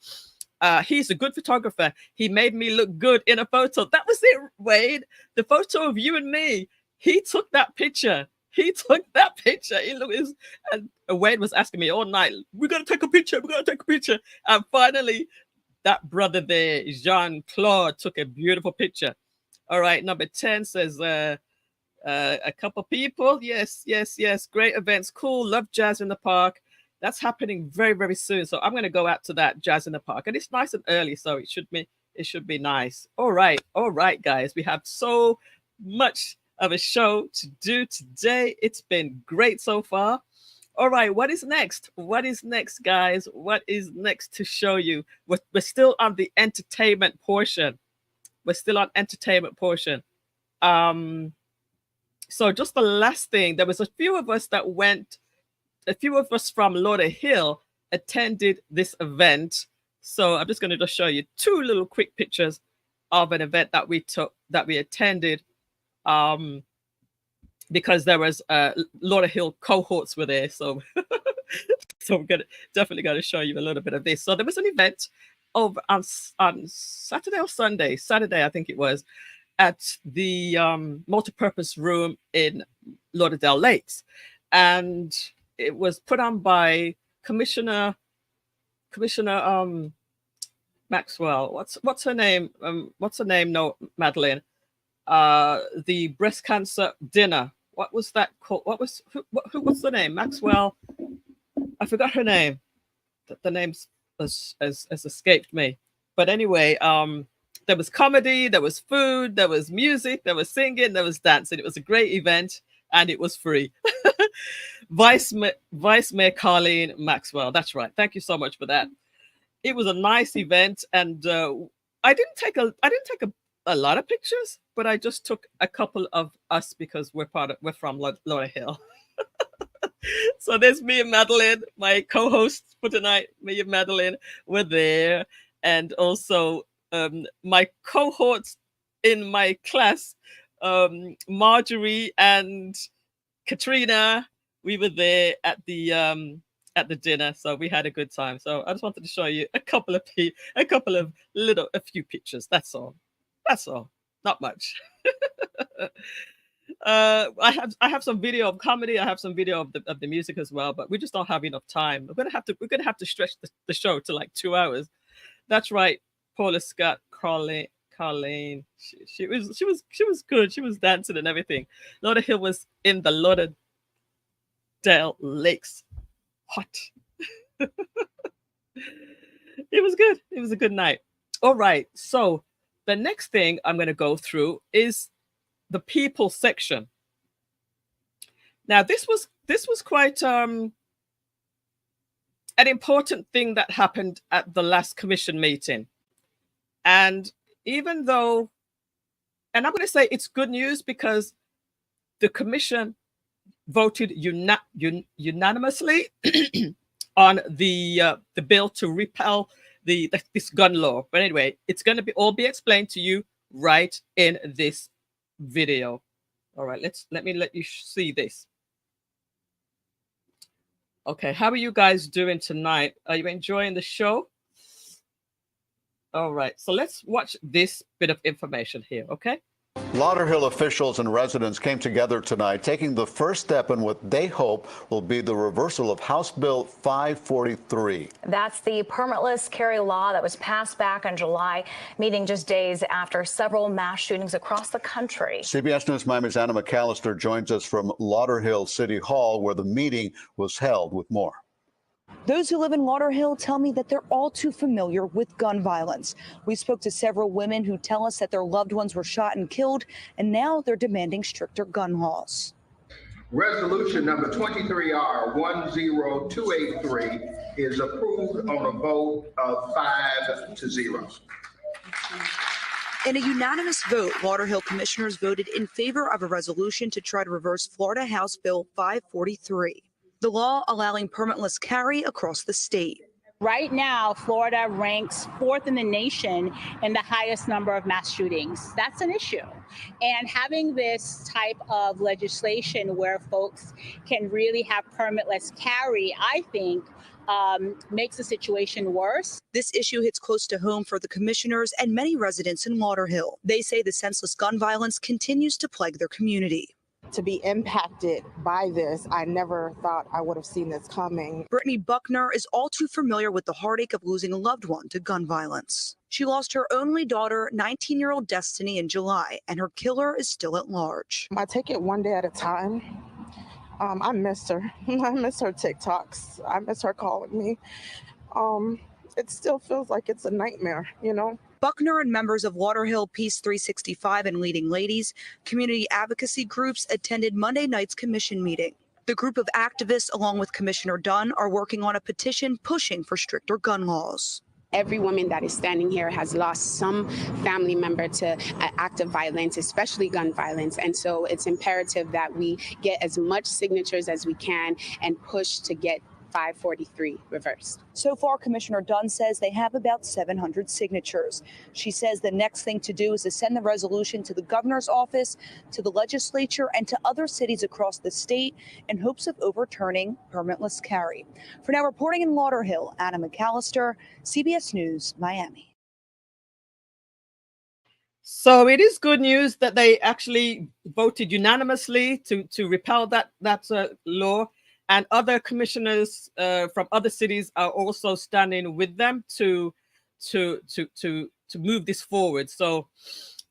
He's a good photographer. He made me look good in a photo. That was it, Wade. The photo of you and me. He took that picture. He took that picture. And Wade was asking me all night, we're going to take a picture. We're going to take a picture. And finally, that brother there, Jean-Claude, took a beautiful picture. All right, number 10 says, a couple people. Yes. Great events. Cool. Love Jazz in the Park. That's happening very, very soon. So I'm going to go out to that Jazz in the Park. And it's nice and early, so it should be nice. All right, guys. We have so much of a show to do today. It's been great so far. All right, what is next? What is next, guys? What is next to show you? We're still on the entertainment portion. So just the last thing, there was a few of us from Lauderhill attended this event. So I'm just going to just show you two little quick pictures of an event that we attended, because there was Lauderhill cohorts were there. So I'm definitely going to show you a little bit of this. So there was an event over on Saturday or Sunday, I think it was, at the multipurpose room in Lauderdale Lakes. And it was put on by Commissioner Maxwell. What's her name? No, Madline. The breast cancer dinner. What was that called? What's the name? Maxwell. I forgot her name. The name has escaped me. But anyway, there was comedy, there was food, there was music, there was singing, there was dancing. It was a great event, and it was free. Vice Mayor Colleen Maxwell. That's right. Thank you so much for that. It was a nice event, and I didn't take a lot of pictures, but I just took a couple of us because we're from Lauderhill. So there's me and Madline, my co-host for tonight. Me and Madline were there, and also my cohorts in my class, Marjorie and Katrina. We were there at the dinner, so we had a good time. So I just wanted to show you a few pictures. That's all. Not much. I have some video of comedy. I have some video of the music as well, but we just don't have enough time. We're gonna have to stretch the show to like 2 hours. That's right, Paula Scott, Colleen. She was good. She was dancing and everything. Lauderhill was in the Lauderdale Lakes. Hot. It was good. It was a good night. All right. So the next thing I'm going to go through is the people section. Now, this was quite an important thing that happened at the last commission meeting. And even though, and I'm going to say it's good news because the commission voted unanimously on the bill to repeal this gun law. But anyway, it's going to all be explained to you right in this video. All right, let me let you see this. Okay, how are you guys doing tonight? Are you enjoying the show? All right, so let's watch this bit of information here, okay? Lauderhill officials and residents came together tonight, taking the first step in what they hope will be the reversal of House Bill 543. That's the permitless carry law that was passed back in July, meeting just days after several mass shootings across the country. CBS News Miami's Anna McAllister joins us from Lauderhill City Hall, where the meeting was held, with more. Those who live in Lauderhill tell me that they're all too familiar with gun violence. We spoke to several women who tell us that their loved ones were shot and killed, and now they're demanding stricter gun laws. Resolution number 23R10283 is approved on a vote of 5-0. In a unanimous vote, Lauderhill commissioners voted in favor of a resolution to try to reverse Florida House Bill 543. The law allowing permitless carry across the state. Right now, Florida ranks 4th in the nation in the highest number of mass shootings. That's an issue. And having this type of legislation where folks can really have permitless carry, I think, makes the situation worse. This issue hits close to home for the commissioners and many residents in Lauderhill. They say the senseless gun violence continues to plague their community. To be impacted by this, I never thought I would have seen this coming. Brittany Buckner is all too familiar with the heartache of losing a loved one to gun violence. She lost her only daughter, 19-year-old Destiny, in July, and her killer is still at large. I take it one day at a time. I miss her. I miss her TikToks. I miss her calling me. It still feels like it's a nightmare, you know? Buckner and members of Lauderhill Peace 365 and Leading Ladies community advocacy groups attended Monday night's commission meeting. The group of activists, along with Commissioner Dunn, are working on a petition pushing for stricter gun laws. Every woman that is standing here has lost some family member to an act of violence, especially gun violence. And so it's imperative that we get as much signatures as we can and push to get 543 reversed. So far, Commissioner Dunn says they have about 700 signatures. She says the next thing to do is to send the resolution to the governor's office, to the legislature, and to other cities across the state in hopes of overturning permitless carry. For now, reporting in Lauderhill, Anna McAllister, CBS News, Miami. So it is good news that they actually voted unanimously to repel that law. And other commissioners from other cities are also standing with them to move this forward. So,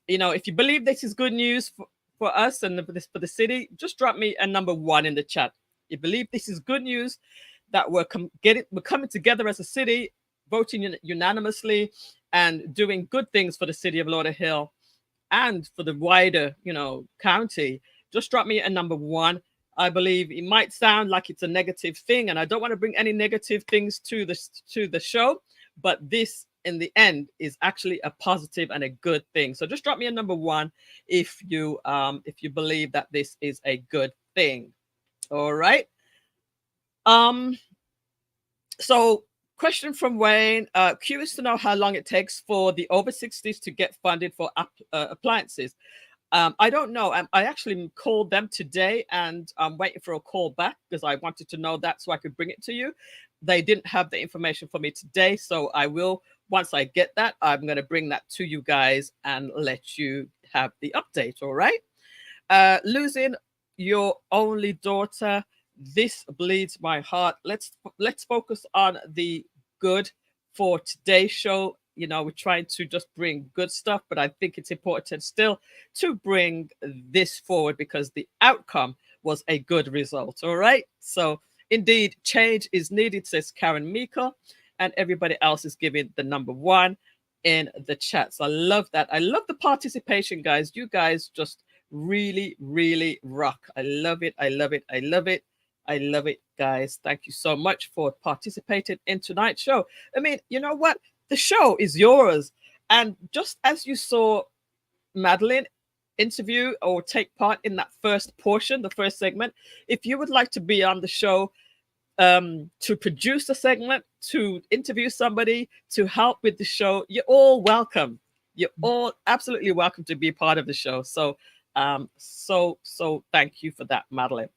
you know, if you believe this is good news for us and for the city, just drop me a number 1 in the chat. You believe this is good news that we're coming together as a city, voting unanimously and doing good things for the city of Lauderhill and for the wider, you know, county. Just drop me a number 1. I believe it might sound like it's a negative thing, and I don't want to bring any negative things to the show, but this in the end is actually a positive and a good thing. So just drop me a number 1 if you believe that this is a good thing. All right. So question from Wayne, curious to know how long it takes for the over 60s to get funded for appliances. I don't know. I actually called them today and I'm waiting for a call back because I wanted to know that so I could bring it to you. They didn't have the information for me today. So I will, once I get that, I'm going to bring that to you guys and let you have the update. All right. Losing your only daughter. This bleeds my heart. Let's focus on the good for today's show. You know, we're trying to just bring good stuff, but I think it's important still to bring this forward because the outcome was a good result. All right. So indeed, change is needed, says Karen Meikle, and everybody else is giving the number 1 in the chat. So I love that. I love the participation, guys. You guys just really, really rock. I love it. I love it. I love it. I love it, guys. Thank you so much for participating in tonight's show. I mean, you know what? The show is yours. And just as you saw Madline interview or take part in that first portion, the first segment, if you would like to be on the show, to produce a segment, to interview somebody, to help with the show, you're all welcome. You're all absolutely welcome to be part of the show. So, so thank you for that, Madline.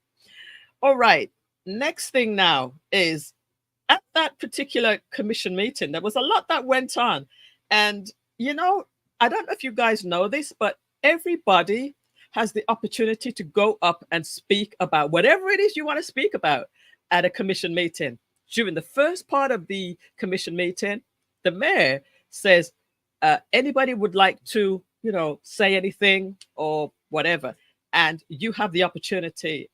All right. Next thing now is, at that particular commission meeting, there was a lot that went on. And, you know, I don't know if you guys know this, but everybody has the opportunity to go up and speak about whatever it is you want to speak about at a commission meeting. During the first part of the commission meeting, the mayor says, anybody would like to, you know, say anything or whatever. And you have the opportunity,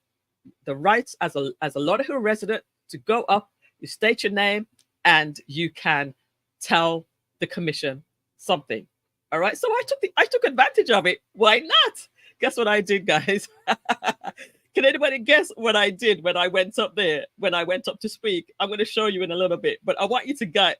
the rights as a Lauderhill resident to go up, you state your name, and you can tell the commission something. All right. So I took advantage of it. Why not? Guess what I did, guys? Can anybody guess what I did when I went up there? When I went up to speak, I'm going to show you in a little bit. But I want you guys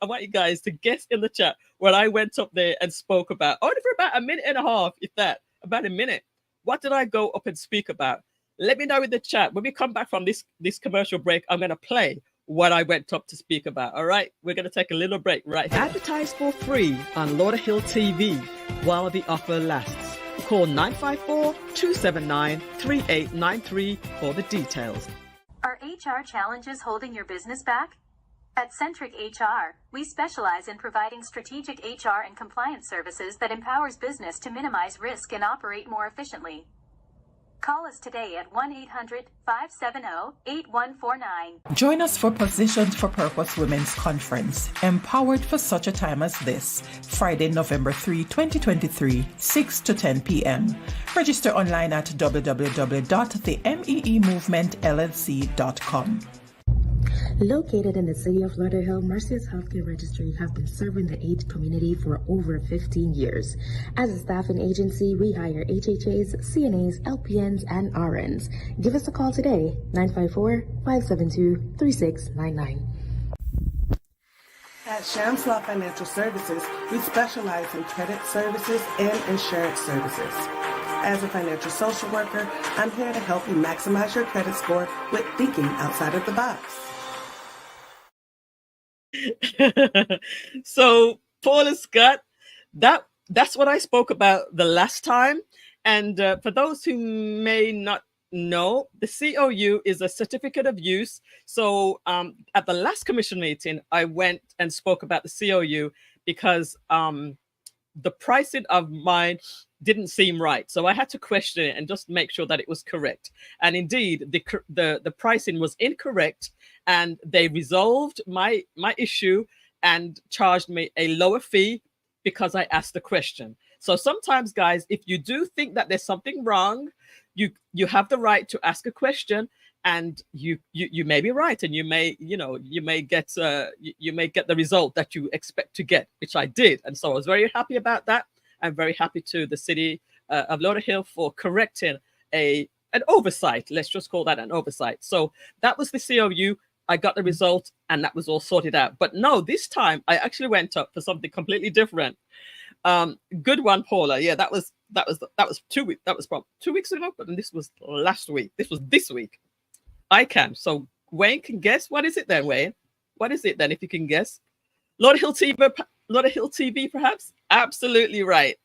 to guess in the chat what I went up there and spoke about. Only for about a minute and a half, if that, about a minute. What did I go up and speak about? Let me know in the chat. When we come back from this commercial break, I'm going to play what I went up to speak about. All right, we're going to take a little break right here. Advertise for free on Lauderhill TV while the offer lasts. Call 954-279-3893 for the details. Are HR challenges holding your business back? At Centric HR, we specialize in providing strategic HR and compliance services that empowers business to minimize risk and operate more efficiently. Call us today at 1-800-570-8149. Join us for Positions for Purpose Women's Conference, Empowered for Such a Time as This, Friday, November 3, 2023, 6 to 10 p.m. Register online at www.themeemovementllc.com. Located in the city of Lauderhill, Mercy's Healthcare Registry have been serving the AIDS community for over 15 years. As a staffing agency, we hire HHAs, CNAs, LPNs, and RNs. Give us a call today, 954-572-3699. At Shams Law Financial Services, we specialize in credit services and insurance services. As a financial social worker, I'm here to help you maximize your credit score with thinking outside of the box. So, Paula Scott, that's what I spoke about the last time. And for those who may not know, the COU is a certificate of use. So at the last commission meeting, I went and spoke about the COU because the pricing of mine didn't seem right. So I had to question it and just make sure that it was correct. And indeed, the pricing was incorrect, and they resolved my issue and charged me a lower fee because I asked the question. So sometimes, guys, if you do think that there's something wrong, you have the right to ask a question, and you may be right, and you may get the result that you expect to get, which I did. And so I was very happy about that. I'm very happy to the city of Lauderhill for correcting an oversight. Let's just call that an oversight. So that was the COU. I got the result, and that was all sorted out. But no, this time I actually went up for something completely different. Good one, Paula. Yeah, that was 2 weeks. That was probably 2 weeks ago, but this was last week. This was this week. I can. So Wayne can guess. What is it then, Wayne? What is it then, if you can guess? Lauderhill TV, perhaps? Absolutely right.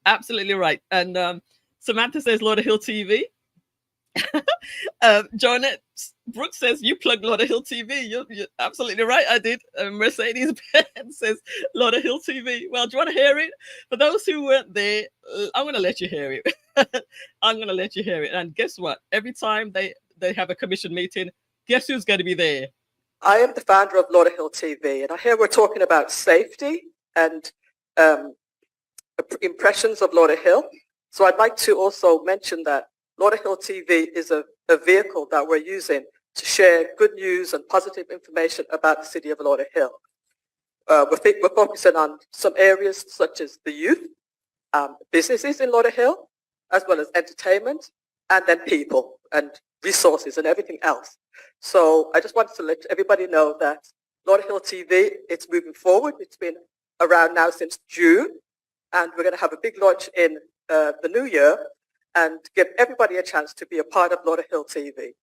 Absolutely right. And Samantha says Lauderhill TV. Jonette Brooks says you plugged Lauderhill TV. You're absolutely right. I did. Mercedes Benz says Lauderhill TV. Well, do you want to hear it? For those who weren't there, I'm going to let you hear it. I'm going to let you hear it. And guess what? Every time they have a commission meeting, guess who's going to be there? I am the founder of Lauderhill TV, and I hear we're talking about safety and impressions of Lauderhill. So I'd like to also mention that Lauderhill TV is a vehicle that we're using to share good news and positive information about the city of Lauderhill. We're focusing on some areas such as the youth, businesses in Lauderhill, as well as entertainment, and then people and resources and everything else. So I just wanted to let everybody know that Lauderhill TV, it's moving forward. It's been around now since June, and we're going to have a big launch in the new year and give everybody a chance to be a part of Lauderhill TV.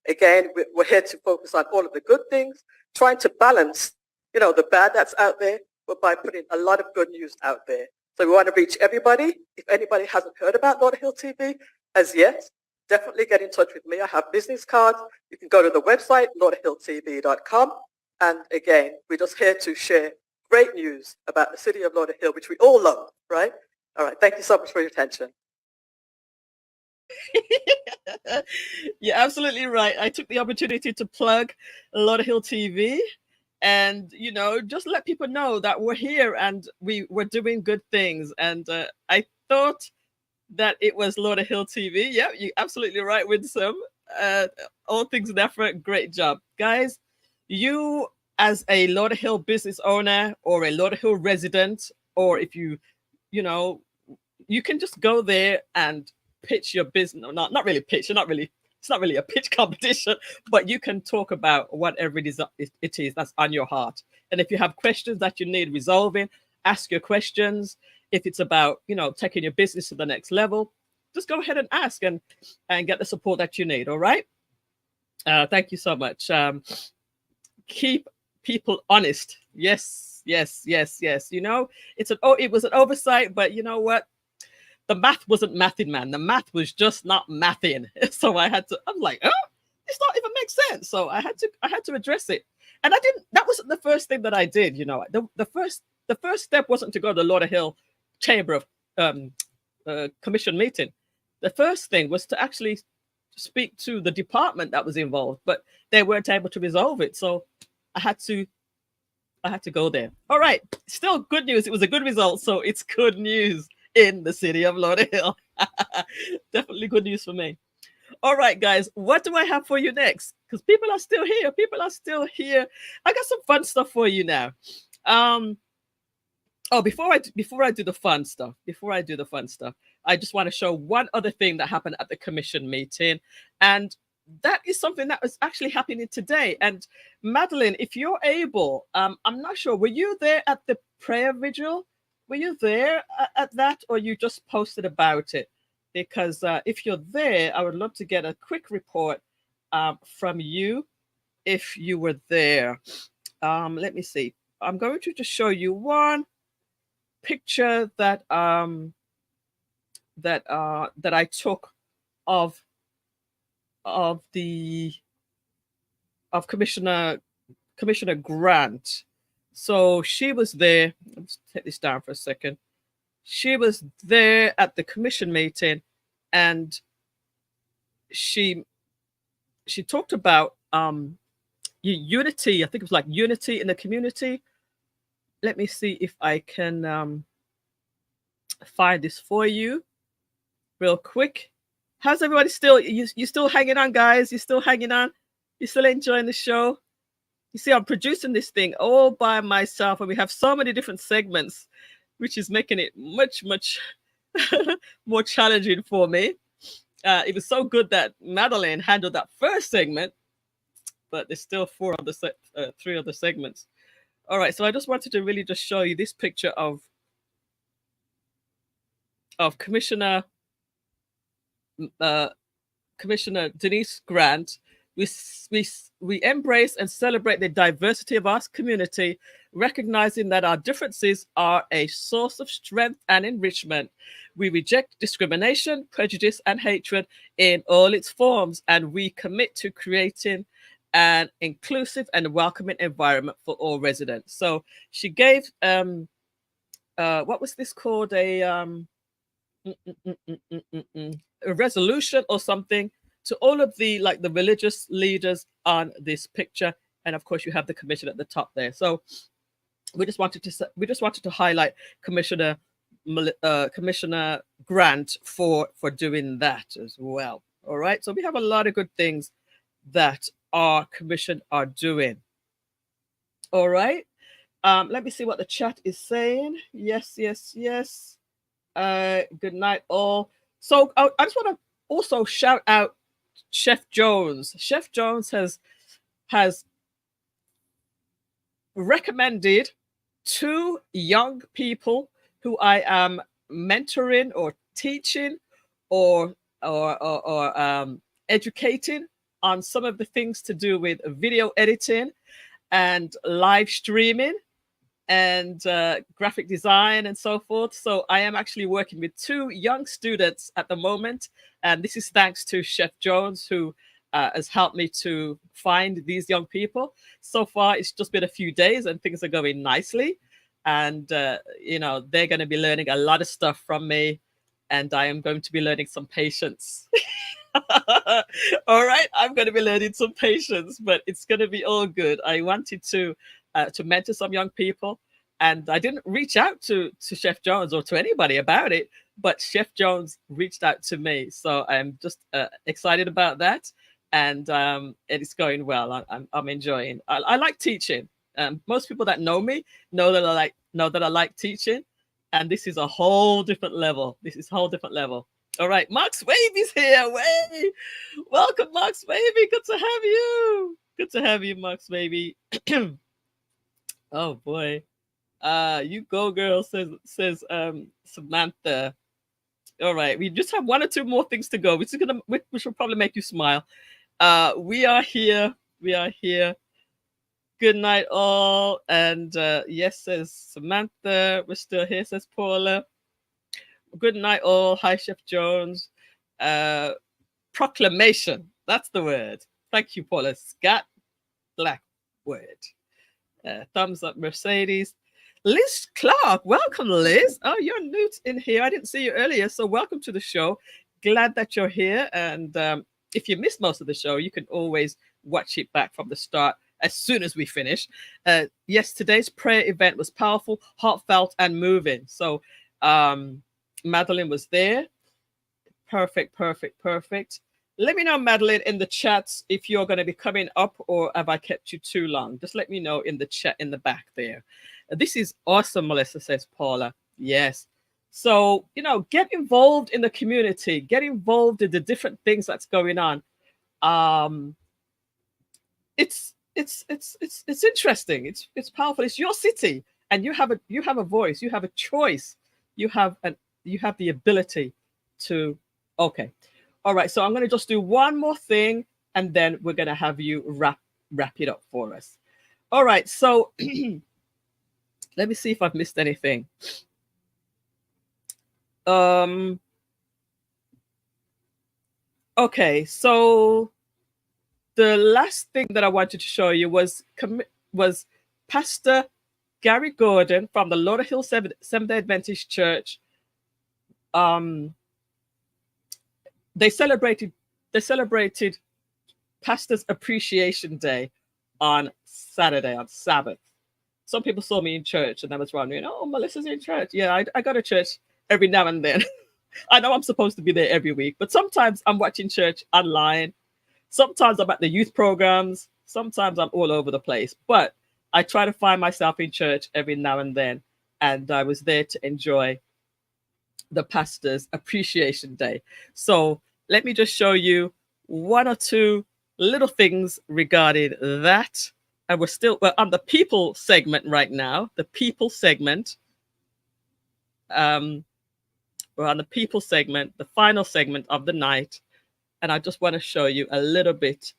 Again, we're here to focus on all of the good things, trying to balance, the bad that's out there, but by putting a lot of good news out there. So we want to reach everybody. If anybody hasn't heard about Lauderhill TV as yet, definitely get in touch with me. I have business cards. You can go to the website, lauderhilltv.com. And again, we're just here to share great news about the city of Lauderhill, which we all love, right? All right. Thank you so much for your attention. You're absolutely right. I took the opportunity to plug Lauderhill TV and, just let people know that we're here and we're doing good things. And I thought that it was Lauderhill TV. Yeah, you're absolutely right, Winsome. All things different. Great job. Guys, you as a Lauderhill business owner or a Lauderhill resident, or if you can just go there and pitch your business. Not really pitch. It's not really a pitch competition, but you can talk about whatever it is that's on your heart. And if you have questions that you need resolving, ask your questions. If it's about, taking your business to the next level, just go ahead and ask and get the support that you need. All right. Thank you so much. Keep people honest. Yes. It was an oversight, but you know what? The math wasn't mathing, man. The math was just not mathing. So I'm like, this not even makes sense. So I had to address it. And I didn't. That wasn't the first thing that I did. You know, the first step wasn't to go to the Lauderhill Chamber of Commission meeting. The first thing was to actually speak to the department that was involved, but they weren't able to resolve it. So I had to go there. All right, still good news. It was a good result, so it's good news in the city of Lauderhill. Definitely good news for me. All right, guys, what do I have for you next? Because people are still here. People are still here. I got some fun stuff for you now. Oh, before I do the fun stuff, I just want to show one other thing that happened at the commission meeting, and that is something that was actually happening today. And Madline, if you're able, I'm not sure, were you there at the prayer vigil? Were you there at that, or you just posted about it? Because if you're there, I would love to get a quick report from you if you were there. Let me see. I'm going to just show you one picture that that I took of Commissioner Grant. So she was there. Let's take this down for a second. She was there at the commission meeting, and she talked about unity. I think it was like unity in the community. Let me see if I can find this for you real quick. How's everybody still? You still hanging on, guys? You still hanging on? You still enjoying the show? You see, I'm producing this thing all by myself, and we have so many different segments, which is making it much more challenging for me. It was so good that Madline handled that first segment, but there's still three other segments. All right, so I just wanted to really just show you this picture of Commissioner Denise Grant. We embrace and celebrate the diversity of our community, recognizing that our differences are a source of strength and enrichment. We reject discrimination, prejudice, and hatred in all its forms, and we commit to creating an inclusive and welcoming environment for all residents. So she gave what was this called, a resolution or something to all of the religious leaders on this picture, and of course you have the commission at the top there. So we just wanted to highlight Commissioner Grant for doing that as well. All right, so we have a lot of good things that our commission are doing. All right, let me see what the chat is saying. Yes. Good night all. So I just want to also shout out Chef Jones. Chef Jones has recommended 2 young people who I am mentoring or teaching or educating on some of the things to do with video editing and live streaming and graphic design and so forth. So I am actually working with 2 young students at the moment. And this is thanks to Chef Jones, who has helped me to find these young people. So far, it's just been a few days and things are going nicely. And, they're going to be learning a lot of stuff from me. And I am going to be learning some patience. All right, I'm going to be learning some patience, but it's going to be all good. I wanted to mentor some young people, and I didn't reach out to Chef Jones or to anybody about it, but Chef Jones reached out to me. So I'm just excited about that, and it's going well. I'm enjoying. I like teaching. Most people that know me know that I like teaching, and this is a whole different level. All right, Max Wavy's here. Way, welcome, Max Wavy. Good to have you. Good to have you, Max Wavy. Oh boy, you go, girl. Says Samantha. All right, we just have 1 or 2 more things to go, which will probably make you smile. We are here. Good night, all. And yes, says Samantha. We're still here, says Paula. Good night, all. Hi, Chef Jones. Proclamation. That's the word. Thank you, Paula. Scott Black. Word. Thumbs up, Mercedes. Liz Clark, welcome, Liz. Oh, you're new in here. I didn't see you earlier, so welcome to the show. Glad that you're here. And if you missed most of the show, you can always watch it back from the start as soon as we finish. Yes, today's prayer event was powerful, heartfelt, and moving. So Madline was there. Perfect. Let me know, Madline, in the chats if you're going to be coming up or have I kept you too long. Just let me know in the chat in the back there. This is awesome, Melissa, says Paula. Yes. So, get involved in the community. Get involved in the different things that's going on. It's interesting. It's powerful. It's your city, and you have a voice. You have a choice. You have the ability to. Okay. All right, so I'm going to just do one more thing, and then we're going to have you wrap it up for us. All right, so let me see if I've missed anything. Okay, so the last thing that I wanted to show you was Pastor Gary Gordon from the Lauderhill Seventh-day Adventist Church. They celebrated Pastor's Appreciation Day on Saturday, on Sabbath. Some people saw me in church and I was wondering, oh, Melissa's in church. Yeah, I go to church every now and then. I know I'm supposed to be there every week, but sometimes I'm watching church online. Sometimes I'm at the youth programs. Sometimes I'm all over the place. But I try to find myself in church every now and then. And I was there to enjoy the Pastor's Appreciation Day. So let me just show you one or two little things regarding that. And we're on the people segment right now. The people segment. We're on the people segment, the final segment of the night. And I just want to show you a little bit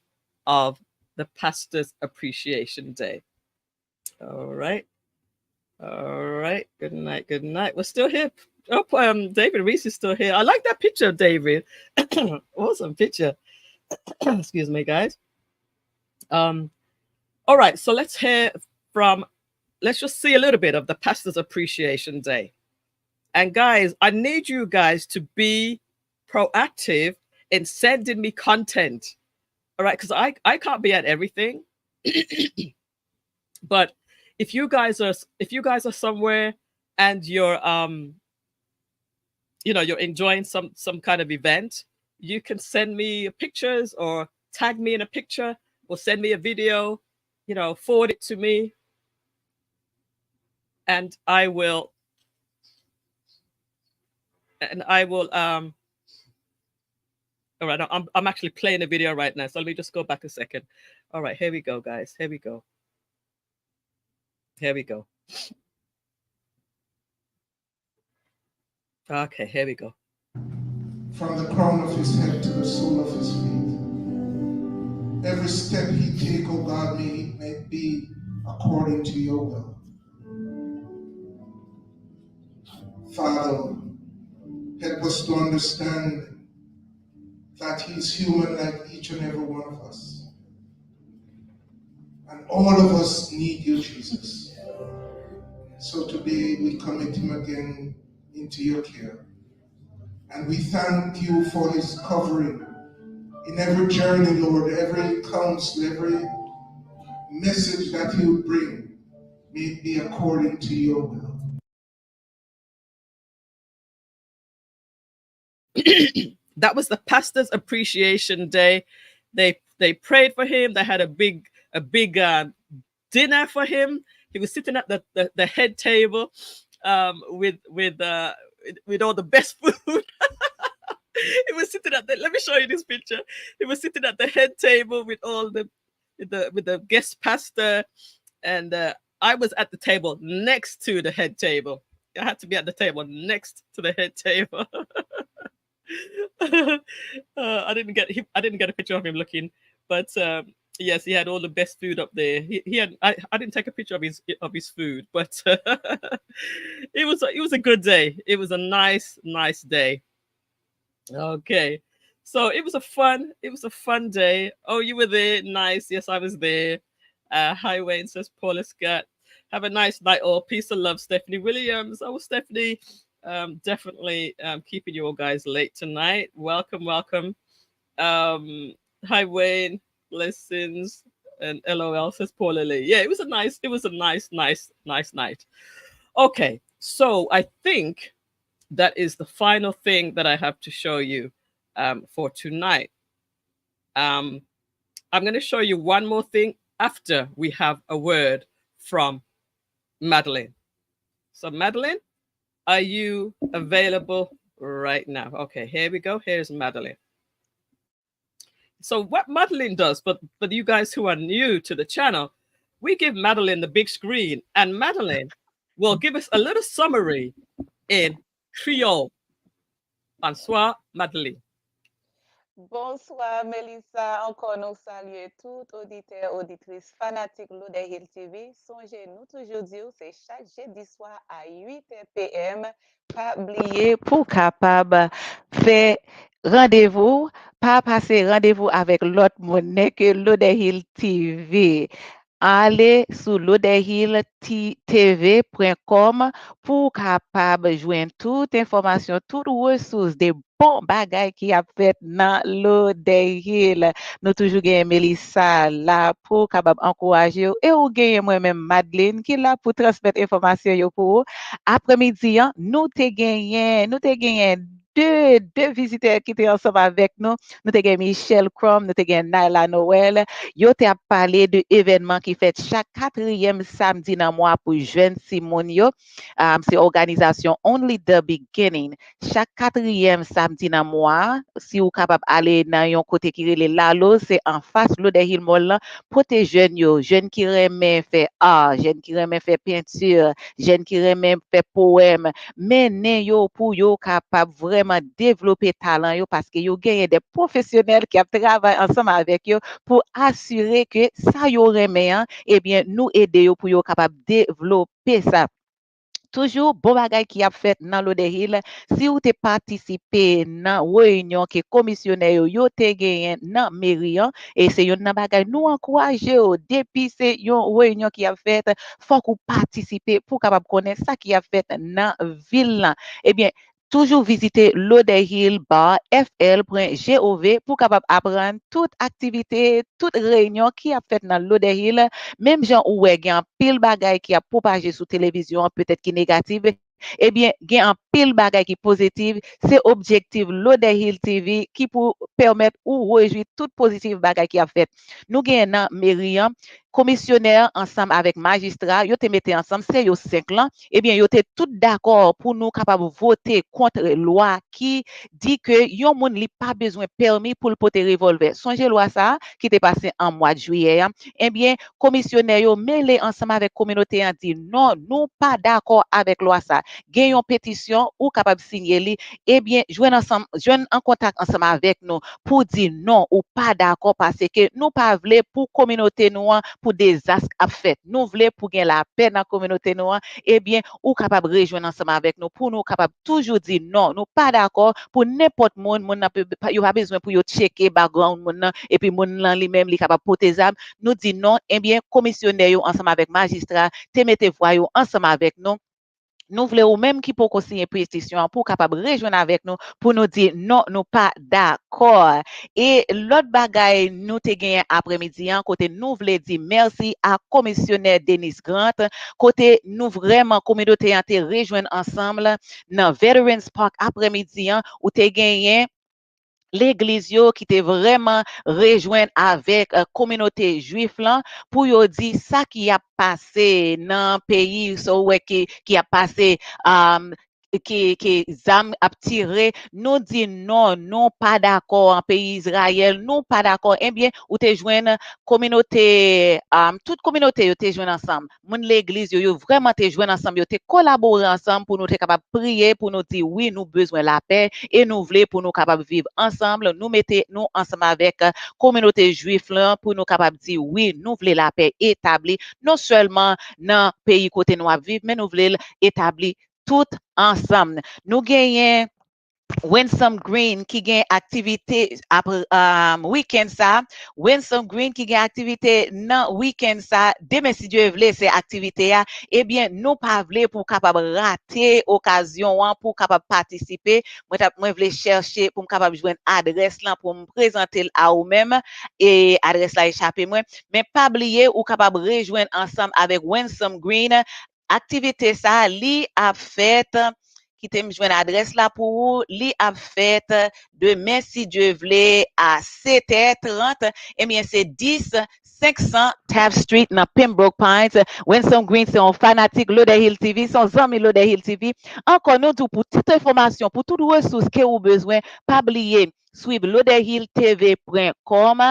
of the Pastor's Appreciation Day. All right. Good night. We're still here. Oh, David Reese is still here. I like that picture, David. Awesome picture. Excuse me, guys. All right, so let's just see a little bit of the Pastor's Appreciation Day. And guys, I need you guys to be proactive in sending me content. All right, because I can't be at everything. But if you guys are somewhere and you're you're enjoying some kind of event, you can send me pictures or tag me in a picture or send me a video, forward it to me. And I will all right, I'm actually playing a video right now. So let me just go back a second. All right, here we go, guys. Here we go. Okay, here we go. From the crown of his head to the sole of his feet. Every step he take, oh God, may it be according to your will. Father, help us to understand that he's human like each and every one of us. And all of us need you, Jesus. So today we commit him again into your care. And we thank you for his covering in every journey, Lord, every counsel, every message that he will bring, may it be according to your will. That was the Pastor's Appreciation Day. They prayed for him. They had a big dinner for him. He was sitting at the head table with all the best food. He was sitting at let me show you this picture. He was sitting at the head table with all with the guest pastor, and I was at the table next to the head table. I had to be at the table next to the head table. I didn't get a picture of him looking, but yes, he had all the best food up there. He had. I didn't take a picture of his food, but it was a good day. It was a nice day. Okay, so it was a fun day. Oh, you were there. Nice. Yes, I was there. Hi, Wayne, says Paula Scott. Have a nice night, all. Peace and love, Stephanie Williams. Oh, Stephanie, definitely keeping you all guys late tonight. Welcome, welcome. Hi, Wayne. Blessings. And LOL, says Paula Lee. Yeah, it was a nice night. Okay, so I think that is the final thing that I have to show you for tonight. I'm going to show you one more thing after we have a word from Madline. So, Madline, are you available right now? Okay, here we go. Here's Madline. So, what Madline does, but you guys who are new to the channel, we give Madline the big screen, and Madline will give us a little summary in Creole. Bonsoir, Madline. Bonsoir, Melissa. Encore nous saluer tout auditeur, auditrice fanatique Lauderhill TV. Songez, nous toujours dire, c'est chaque jeudi soir à 8 p.m. Pas oublier pour capable faire rendez-vous, pas passer rendez-vous avec l'autre monnaie que Lauderhill TV. Allez sur lauderhilltv.com pour capable joindre toute information, toute ressource des bons bagages qui a fait dans Lauderhill. Nous toujours gagnons Melissa là pour capable encourager et ou gagnons moi-même Madline qui là pour transmettre information yo pour après-midi nous te gagné deux visiteurs qui étaient ensemble avec nous. Nous avons Michel Crum, nous avons Nyla Noel. Yo te a parlé de événements qui fait chaque 4e samedi dans le mois pour jeunes Simonio. C'est organisation Only the Beginning. Chaque 4e samedi dans le mois, si vous êtes capable d'aller dans un côté qui est Lalo, c'est en face de Lauderhill Mall pour tes jeunes qui aiment faire art, jeunes qui aiment faire peinture, jeunes qui aiment faire poème, mais yo pour yo capable vraiment développer talent yo parce que yo gagne des professionnels qui travaillent ensemble avec yo pour assurer que ça yo remet eh bien nous aider yo pour yo capable développer ça. Toujours bon bagay qui a fait dans Lauderhill. Si vous te participé dans réunion que commissionnaire yo te gagné dans mairie et c'est yon nan bagay nous encourager depuis c'est yon réunion qui a fait faut qu'on participer pour capable connaître ça qui a fait dans ville. Eh bien toujours visiter lauderhillbarfl.gov pour capable apprendre toute activité, toute réunion qui a fait dans Lauderhill. Même gens ou gen pile bagay qui a propagé sur télévision peut-être qui négative. Eh bien, gen un pile bagay qui positive, c'est objectif Lauderhill TV qui pour permettre ou réjouir toute positive bagay qui a fait. Nous gen nan mairie commissionnaire ensemble avec magistrat, yo te mette ensemble, c'est yo 5 ans, eh bien, yo te tout d'accord pour nous capable voter contre loi qui dit que yon moun li pas besoin permis pour le porter revolver. Songez loi ça qui était passé en mois de juillet. Eh bien, commissionnaire yo mêlé ensemble avec communauté a dit non, nous pas d'accord avec loi ça. Gen yon pétition ou capable signer li, eh bien, joindre en contact ensemble avec nous pour dire non ou pas d'accord parce que nous pas vle pour communauté nous pour désastre à fait. Nous voulons pour gagner la paix dans la communauté noire, eh bien, ou capable rejoindre ensemble avec nous pour nous capable toujours dire non, nous pas d'accord pour n'importe monde, n'a pas besoin pour yo checker background moun et puis moun nan lui-même li capable porter arme. Nous dit non, eh bien, commissionnaire yo ensemble avec magistrat, te mettez voix yo ensemble avec nous. Nous voulons même qui peut signer pétition pour capable rejoindre avec nous pour nous dire non, nous pas d'accord. Et l'autre bagaille nous te gagné après-midi côté nous voulons dire merci à commissionnaire Denis Grant côté nous vraiment communauté te rejoindre ensemble dans Veterans Park après-midi où te gagné l'église qui était vraiment rejoindre avec communauté juive là pour yo dire ça qui a passé dans pays so ouais qui a passé qui zam a tiré nous dit non non pas d'accord en pays Israël nous pas d'accord eh bien ou te joindre communauté toute communauté yo te joindre ensemble moun l'église yo vraiment te joindre ensemble yo te collaborer ensemble pour nous être capable prier pour nous dire oui nous besoin la paix et nous voulons pour nous capable vivre ensemble nous mettez nous ensemble avec communauté juive là pour nous capable dire oui nous voulons la paix établie non seulement dans pays côté nous vivre mais nous voulons établir tout ensemble. Nous gagnons Winsome Green qui gagne activité après week-end ça, Winsome Green qui gagne activité nan week-end ça, demain si Dieu veut c'est activité a, eh bien nous pas vle pour capable rater occasion pour capable participer, moi vle chercher pour capable joindre adresse là pour me présenter à ou même et adresse là échappé moi, mais pas oublier ou capable rejoindre ensemble avec Winsome Green, activité ça li a fait qui t'aime joindre adresse là pour li a fait demain si Dieu voulait à 7h30 et bien c'est 10 500 Taft Street dans Pembroke Pines. Winsome Green c'est un fanatique Lauderhill TV, son ami Lauderhill TV. Encore nous tout pour toute information, pour toute ressource que vous besoin, pas oublier suivre lauderhilltv.com,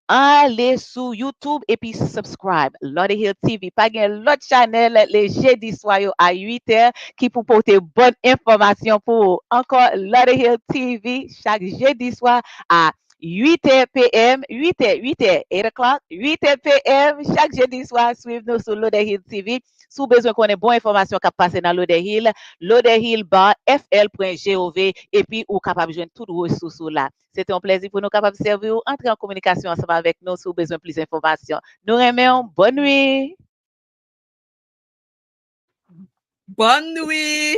allez sur YouTube et puis subscribe Lauderhill TV. Pas gain l'autre channel les jeudi soir à 8h qui pour porter bonne information pour encore Lauderhill TV chaque jeudi soir à 8h p.m. 8h, 8 o'clock, 8h p.m. chaque jeudi soir, suivez-nous sur Lauderhill TV. Si vous besoin qu'on ait bonne information qui passe dans Lauderhill, lauderhill.fl.gov et puis ou capable de joindre toutes vos ressources là. C'était un plaisir pour nous capables de servir ou entrer en communication ensemble avec nous si vous besoin de plus d'informations. Nous remercions. Bonne nuit. Bonne nuit.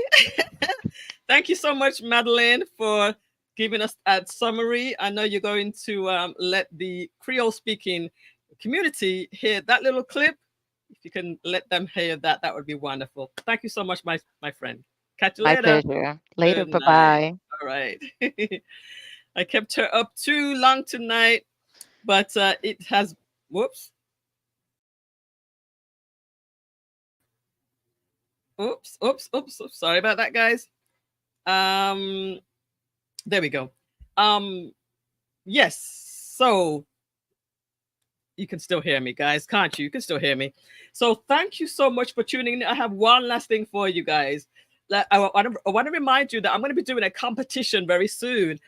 Thank you so much, Madline, for giving us that summary. I know you're going to let the Creole speaking community hear that little clip. If you can let them hear that, that would be wonderful. Thank you so much, my friend. Catch you My later. pleasure. Later. Good Bye-bye. night. All right. I kept her up too long tonight, but it has, whoops. Oops. Sorry about that, guys. There we go. Yes. So you can still hear me, guys, can't you? You can still hear me. So thank you so much for tuning in. I have one last thing for you guys. I want to remind you that I'm going to be doing a competition very soon.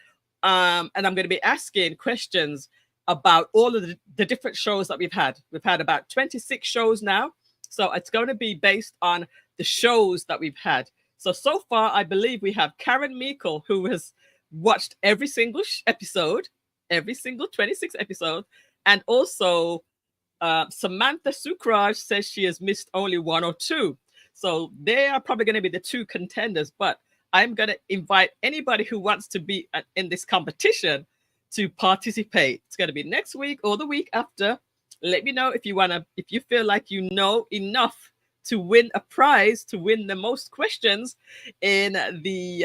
And I'm going to be asking questions about all of the different shows that we've had. We've had about 26 shows now. So it's going to be based on the shows that we've had. So far, I believe we have Karen Meikle, who has watched every single episode, every single 26 episodes. And also Samantha Sukraj says she has missed only 1 or 2. So they are probably going to be the 2 contenders. But I'm going to invite anybody who wants to be in this competition to participate. It's going to be next week or the week after. Let me know if you feel like you know enough to win a prize, to win the most questions in the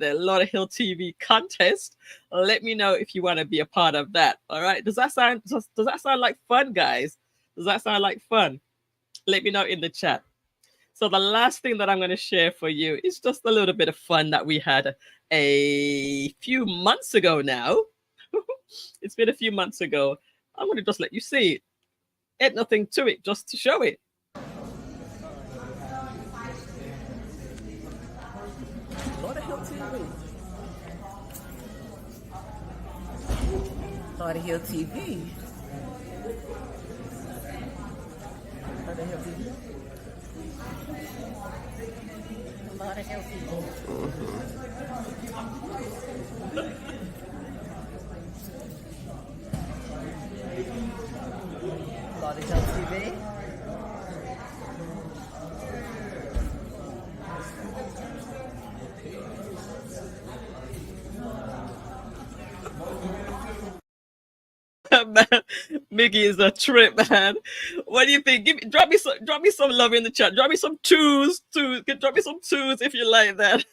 Lauderhill TV contest. Let me know if you want to be a part of that. All right. Does that sound like fun, guys? Does that sound like fun? Let me know in the chat. So the last thing that I'm going to share for you is just a little bit of fun that we had a few months ago now. It's been a few months ago. I'm going to just let you see it. Ain't nothing to it, just to show it. Lauderhill TV. Lauderhill TV. Lauderhill TV. Lauderhill TV. Lauderhill TV. Man, Mickey is a trip, man. What do you think? Drop me some love in the chat. Drop me some twos. Drop me some twos if you like that.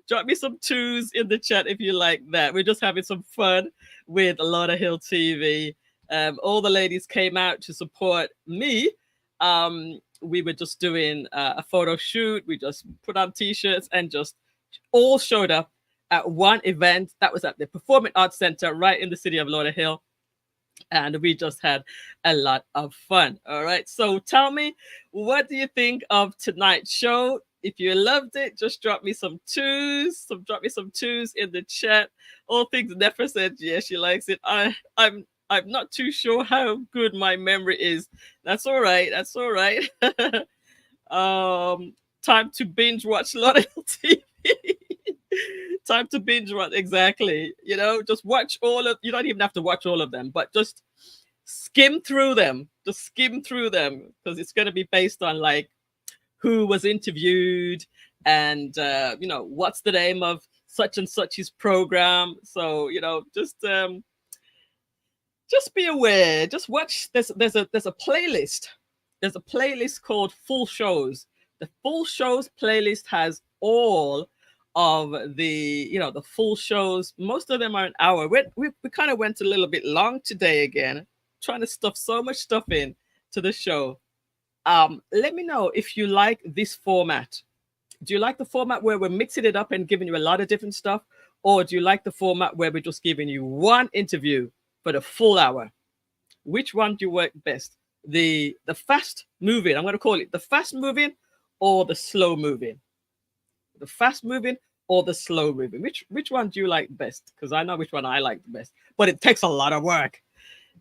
Drop me some twos in the chat if you like that. We're just having some fun with Lauderhill TV. All the ladies came out to support me. We were just doing a photo shoot. We just put on t-shirts and just all showed up at one event that was at the Performing Arts Center right in the city of Lauderhill. And we just had a lot of fun. All right. So tell me, what do you think of tonight's show? If you loved it, just drop me some twos. Drop me some twos in the chat. All things Nefra said, yeah, she likes it. I'm not too sure how good my memory is. That's all right. That's all right. Time to binge watch Lauderhill TV. Time to binge watch. Exactly. You know, just watch all of, you don't even have to watch all of them, but just skim through them. Just skim through them, because it's going to be based on like who was interviewed and, you know, what's the name of such and such's program. So, you know, just be aware. Just watch. There's a playlist. There's a playlist called Full Shows. The Full Shows playlist has all of the, you know, the full shows. Most of them are an hour. We kind of went a little bit long today again, trying to stuff so much stuff in to the show. Let me know if you like this format. Do you like the format where we're mixing it up and giving you a lot of different stuff? Or do you like the format where we're just giving you one interview for the full hour? Which one do you work best? The fast moving, I'm going to call it the fast moving or the slow moving? The fast moving or the slow moving? Which one do you like best? Because I know which one I like the best, but it takes a lot of work.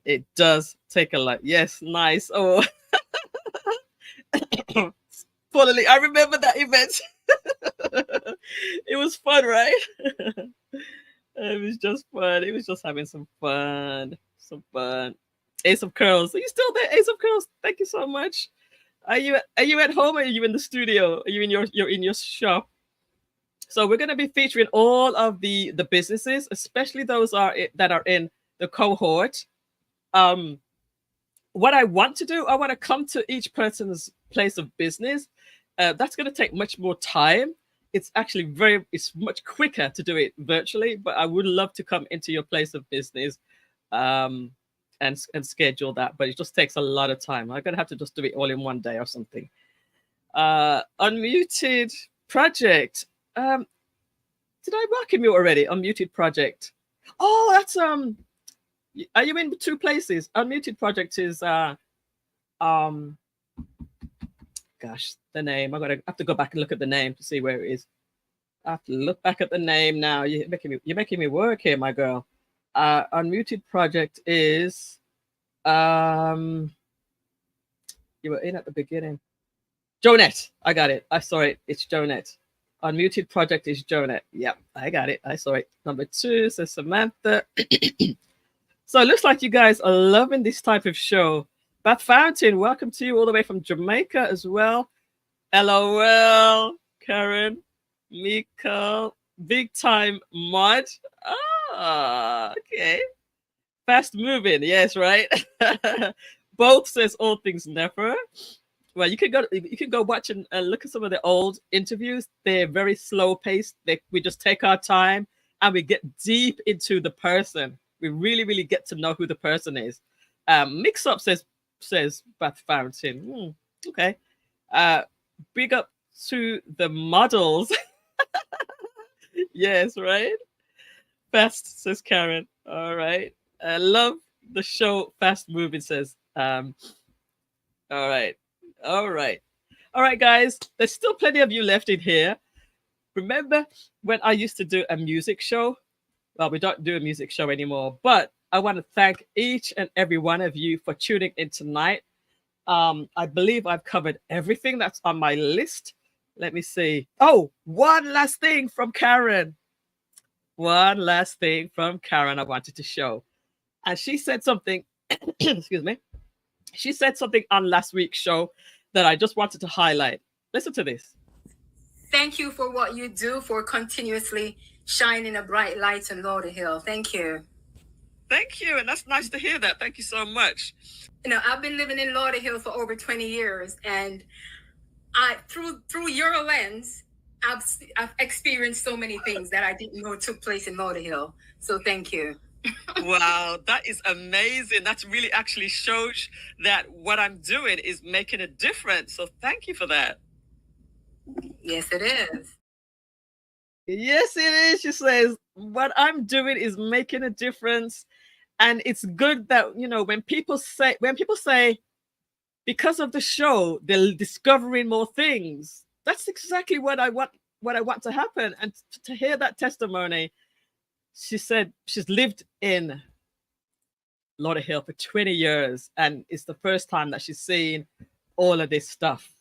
It does take a lot. Yes, nice. Oh, Polly, I remember that event. It was fun, right? It was just fun. It was just having some fun. Some fun. Ace of Curls. Are you still there, Ace of Curls? Thank you so much. Are you at home or are you in the studio? Are you in your shop? So we're going to be featuring all of the businesses, especially those that are in the cohort. What I want to do, I want to come to each person's place of business. That's going to take much more time. It's actually it's much quicker to do it virtually, but I would love to come into your place of business and schedule that. But it just takes a lot of time. I'm going to have to just do it all in one day or something. Unmuted project. Did I welcome you already? Unmuted project. Oh, that's are you in two places? Unmuted project is gosh, the name. I'm gonna have to go back and look at the name to see where it is. I have to look back at the name now. You're making me work here, my girl. Unmuted project is you were in at the beginning. Jonette. I got it. I saw it. It's Jonette. Unmuted project is Jonette. Yep, I got it. I saw it. Number 2 says Samantha. So it looks like you guys are loving this type of show. Beth Fountain, welcome to you all the way from Jamaica as well. LOL, Karen, Mika, Big Time Mod. Ah, okay. Fast moving, yes, right? Both says all things never. Well, you can go watch and look at some of the old interviews. They're very slow paced. We just take our time and we get deep into the person. We really get to know who the person is. Mix up says Beth Fountain. Okay. Big up to the models. Yes, right. Fast says Karen. All right. I love the show. Fast moving says. All right. All right, guys. There's still plenty of you left in here. Remember when I used to do a music show? Well, we don't do a music show anymore, but I want to thank each and every one of you for tuning in tonight. I believe I've covered everything that's on my list. Let me see. Oh, one last thing from Karen. One last thing from Karen I wanted to show. And she said something, excuse me. She said something on last week's show that I just wanted to highlight. Listen to this. Thank you for what you do for continuously shining a bright light in Lauderhill. Thank you. Thank you. And that's nice to hear that. Thank you so much. You know, I've been living in Lauderhill for over 20 years, and through your lens, I've experienced so many things that I didn't know took place in Lauderhill. So thank you. Wow, that is amazing. That really actually shows that what I'm doing is making a difference. So thank you for that. Yes, it is. Yes, it is. She says, what I'm doing is making a difference. And it's good that, you know, when people say, because of the show, they're discovering more things. That's exactly what I want to happen. And to hear that testimony, she said she's lived in Lauderhill for 20 years, and it's the first time that she's seen all of this stuff,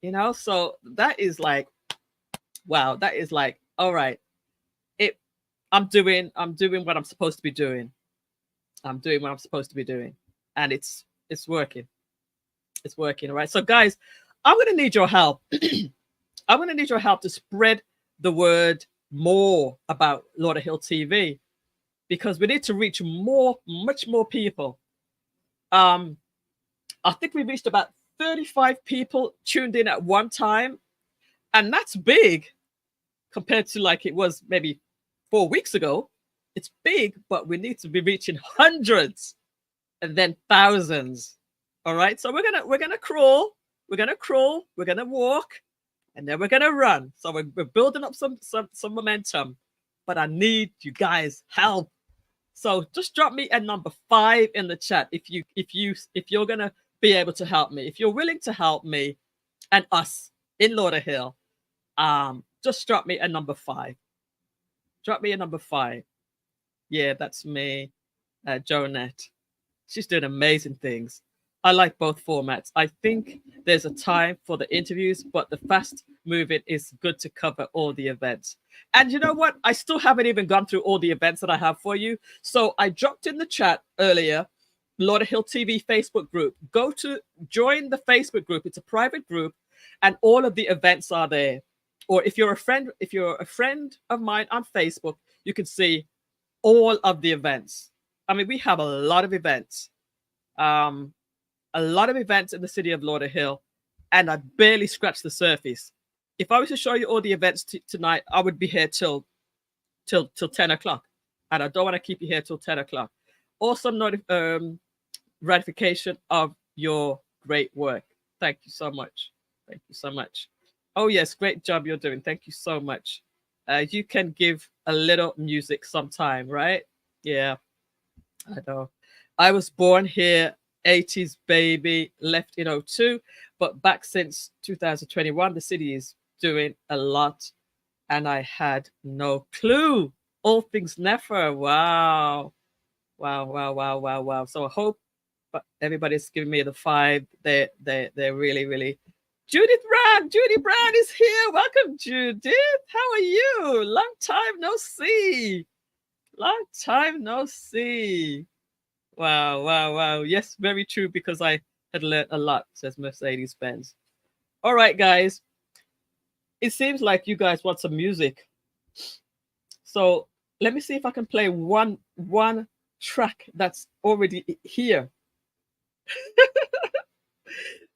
you know? So that is like, wow, that is like, all right. I'm doing what I'm supposed to be doing. I'm doing what I'm supposed to be doing, and it's working. It's working, all right? So guys, I'm going to need your help. I'm going to need your help to spread the word more about Lauderhill TV, because we need to reach much more people. I think we reached about 35 people tuned in at one time, and that's big compared to like it was maybe 4 weeks ago. It's big, but we need to be reaching hundreds and then thousands. All right, so we're gonna crawl, we're gonna walk, and then we're gonna run. So we're building up some momentum, but I need you guys' help. So just drop me a number 5 in the chat if you're gonna be able to help me. If you're willing to help me and us in Lauderhill, just drop me a number 5. Drop me a number 5. Yeah, that's me, Jonette. She's doing amazing things. I like both formats. I think there's a time for the interviews, but the fast moving is good to cover all the events. And you know what? I still haven't even gone through all the events that I have for you. So I dropped in the chat earlier, Lauderhill TV Facebook group. Go to join the Facebook group. It's a private group, and all of the events are there. Or if you're a friend of mine on Facebook, you can see all of the events. I mean, we have a lot of events. A lot of events in the city of Lauderhill, and I barely scratched the surface. If I was to show you all the events tonight, I would be here till 10 o'clock, and I don't want to keep you here till 10 o'clock. Also, ratification of your great work. Thank you so much. Thank you so much. Oh yes, great job you're doing. Thank you so much. You can give a little music sometime, right? Yeah, I know. I was born here, 80s baby, left in 02, but back since 2021, the city is doing a lot, and I had no clue. All things Nefer. Wow. So I hope everybody's giving me the 5. They're really. Judy Brown is here. Welcome, Judith. How are you? Long time no see. Wow. Yes, very true, because I had learned a lot, says Mercedes-Benz. All right, guys. It seems like you guys want some music. So let me see if I can play one track that's already here.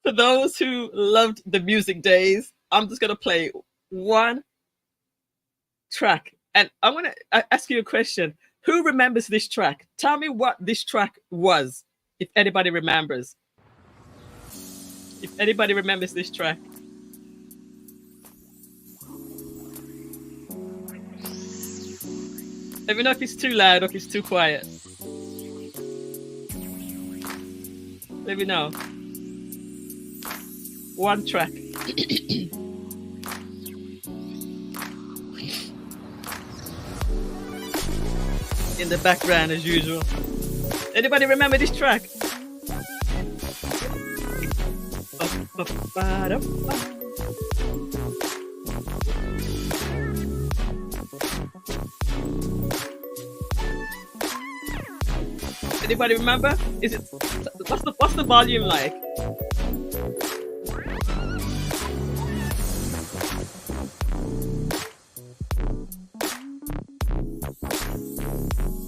For those who loved the music days, I'm just going to play one track. And I'm going to ask you a question. Who remembers this track? Tell me what this track was, if anybody remembers. If anybody remembers this track. Let me know if it's too loud or if it's too quiet. Let me know. One track. In the background as usual. Anybody remember this track? Anybody remember? Is it what's the volume like?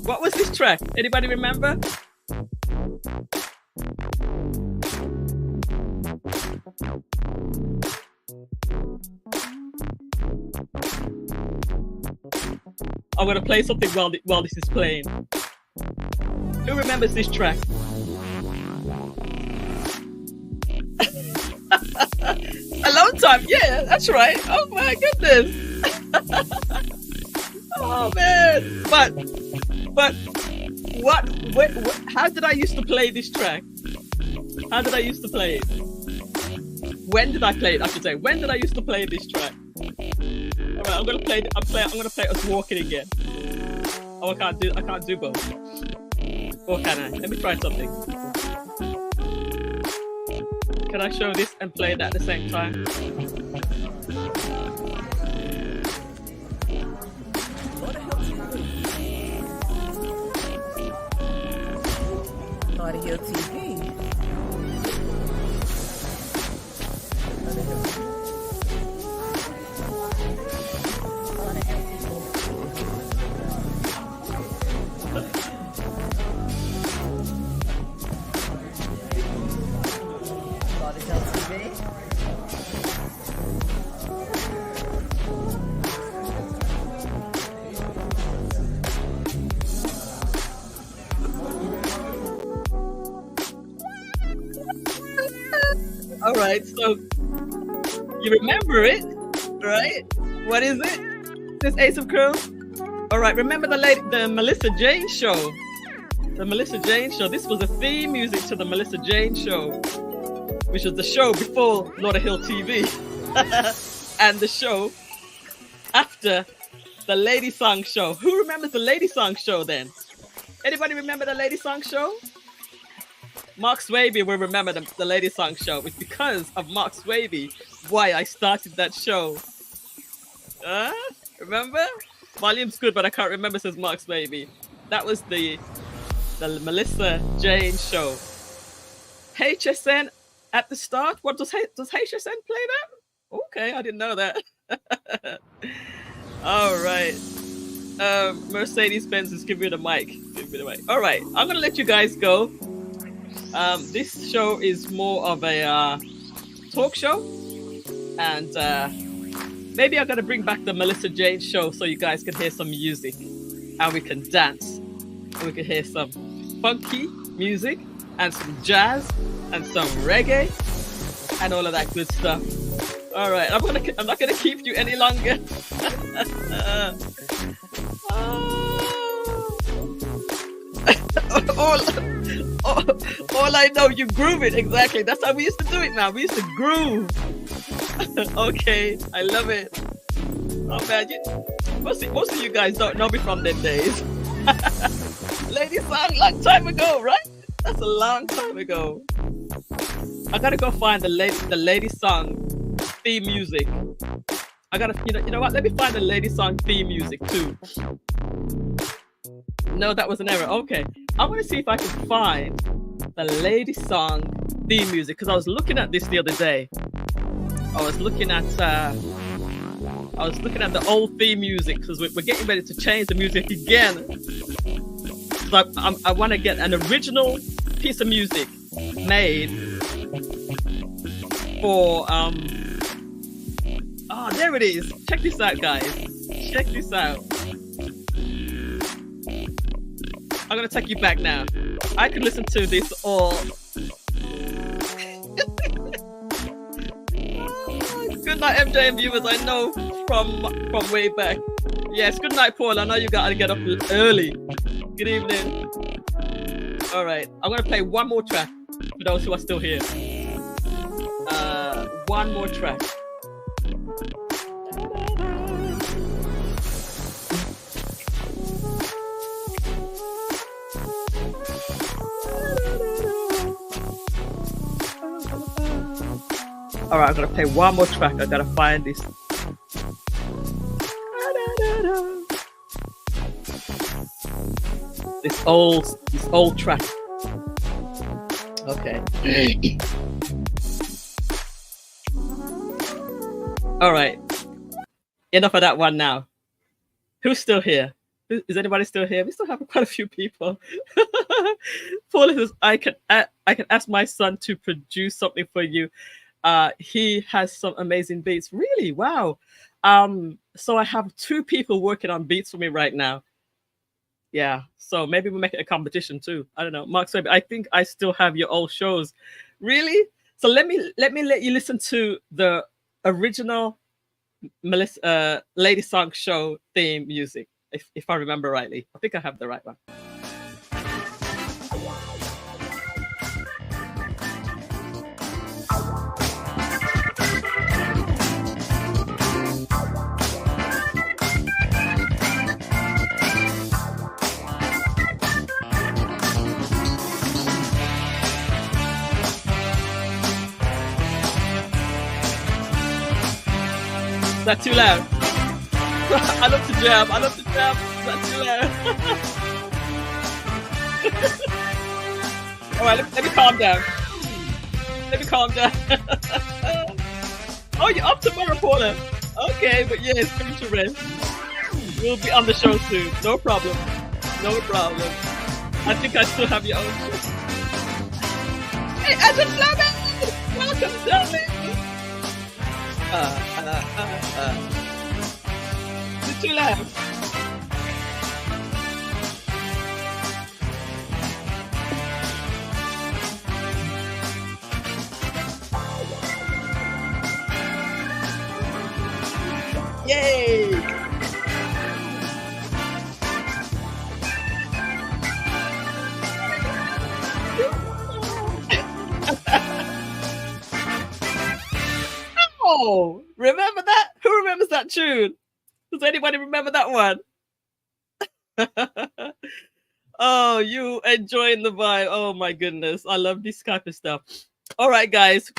What was this track? Anybody remember? I'm gonna play something while this is playing. Who remembers this track? A long time, yeah, that's right. Oh my goodness. Oh man, but what? How did I used to play this track? How did I used to play it? When did I play it? I should say. When did I used to play this track? All right, I'm gonna play it. I'm gonna play us walking again. Oh, I can't do both. Or can I? Let me try something. Can I show this and play it at the same time? right. So you remember it, right? What is it? This Ace of Crum. All right. Remember the Melissa Jane show. The Melissa Jane show. This was a theme music to the Melissa Jane show, which was the show before Lauderhill TV, and the show after the Lady Song show. Who remembers the Lady Song show then? Anybody remember the Lady Song show? Mark Swaby will remember the Lady Song show. It's because of Mark Swaby why I started that show. Remember? Volume's good, but I can't remember, says Mark Swaby. That was the Melissa Jane show. HSN at the start. What does HSN play that? Okay, I didn't know that. All right. Mercedes-Benz is giving me the mic. All right, I'm gonna let you guys go. This show is more of a talk show, and maybe I'm gonna bring back the Melissa Jane show so you guys can hear some music and we can dance and we can hear some funky music and some jazz and some reggae and all of that good stuff. All right, I'm not gonna keep you any longer. all I know, you groove it. Exactly. That's how we used to do it now. We used to groove. Okay, I love it. Oh man, most of you guys don't know me from them days. Lady Song, long time ago, right? That's a long time ago. I gotta go find the Lady Song theme music. I gotta, you know what? Let me find the Lady Song theme music too. No, that was an error. Okay, I want to see if I can find the Lady Song theme music, because I was looking at this the other day. I was looking at the old theme music because we're getting ready to change the music again. So I want to get an original piece of music made for oh, there it is. Check this out, guys. Check this out. I'm gonna take you back now. I could listen to this all. Good night, MJ and viewers. I know from way back. Yes, good night, Paul. I know you gotta get up early. Good evening. All right, I'm gonna play one more track for those who are still here. One more track. All right, I'm gonna play one more track. I gotta find this. This old track. Okay. All right. Enough of that one now. Who's still here? Is anybody still here? We still have quite a few people. Paul says, I can ask my son to produce something for you. He has some amazing beats. Really? Wow. So I have 2 people working on beats for me right now. Yeah. So maybe we'll make it a competition too. I don't know. Mark Swaby, I think I still have your old shows. Really? So let me let you listen to the original Melissa Lady Song show theme music, if I remember rightly. I think I have the right one. Is that too loud? I love to jam. Is that too loud? All right, let me calm down. Oh, you're up tomorrow, Paula. Okay, but yes, finish your rest. We'll be on the show soon. No problem. I think I still have your own show. Hey, Adam Fleming! Welcome, darling. Is it too loud? that tune? Does anybody remember that one? Oh, you enjoying the vibe. Oh my goodness. I love this type of stuff. All right, guys.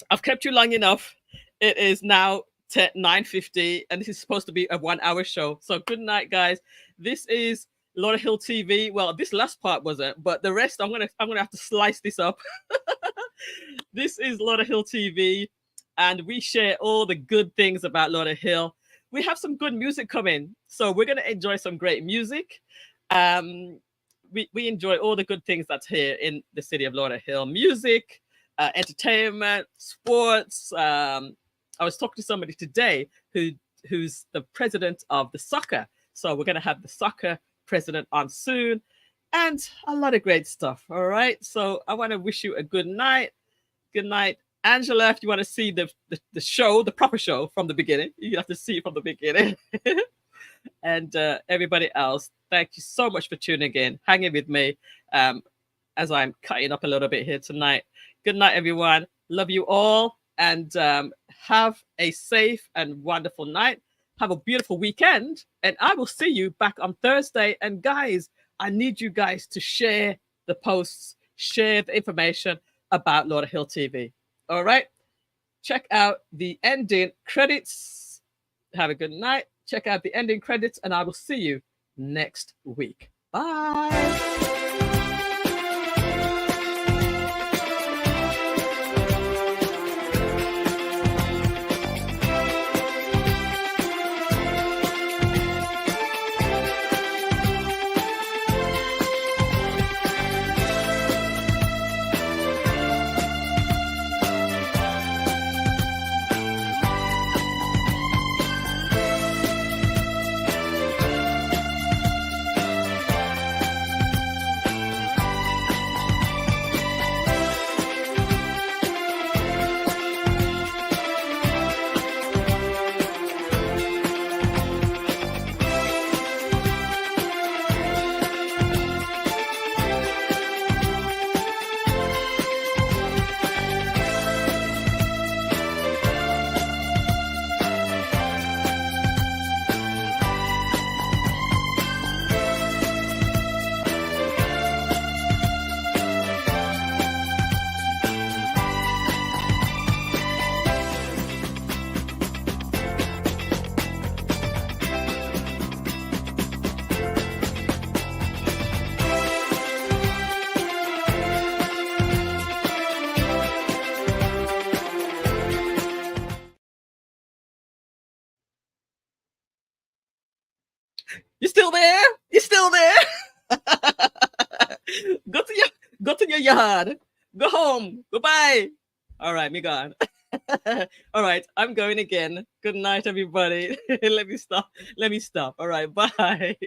I've kept you long enough. It is now 9:50, and this is supposed to be a 1-hour show. So good night, guys. This is Lauderhill TV. Well, this last part wasn't, but the rest I'm gonna have to slice this up. This is Lauderhill TV, and we share all the good things about Lauderhill. We have some good music coming, so we're gonna enjoy some great music. We enjoy all the good things that's here in the city of Lauderhill. Music, entertainment, sports. I was talking to somebody today who's the president of the soccer. So we're going to have the soccer president on soon, and a lot of great stuff. All right. So I want to wish you a good night. Good night. Angela, if you want to see the show, the proper show from the beginning, you have to see it from the beginning. And everybody else, thank you so much for tuning in, hanging with me as I'm cutting up a little bit here tonight. Good night, everyone. Love you all, and have a safe and wonderful night. Have a beautiful weekend, and I will see you back on Thursday. And guys, I need you guys to share the posts, share the information about Lauderhill TV. All right? Check out the ending credits. Have a good night. Check out the ending credits, and I will see you next week. Bye. You still there? You still there? Go to your yard. Go home. Goodbye. All right, me gone. All right, I'm going again. Good night, everybody. Let me stop. All right, bye.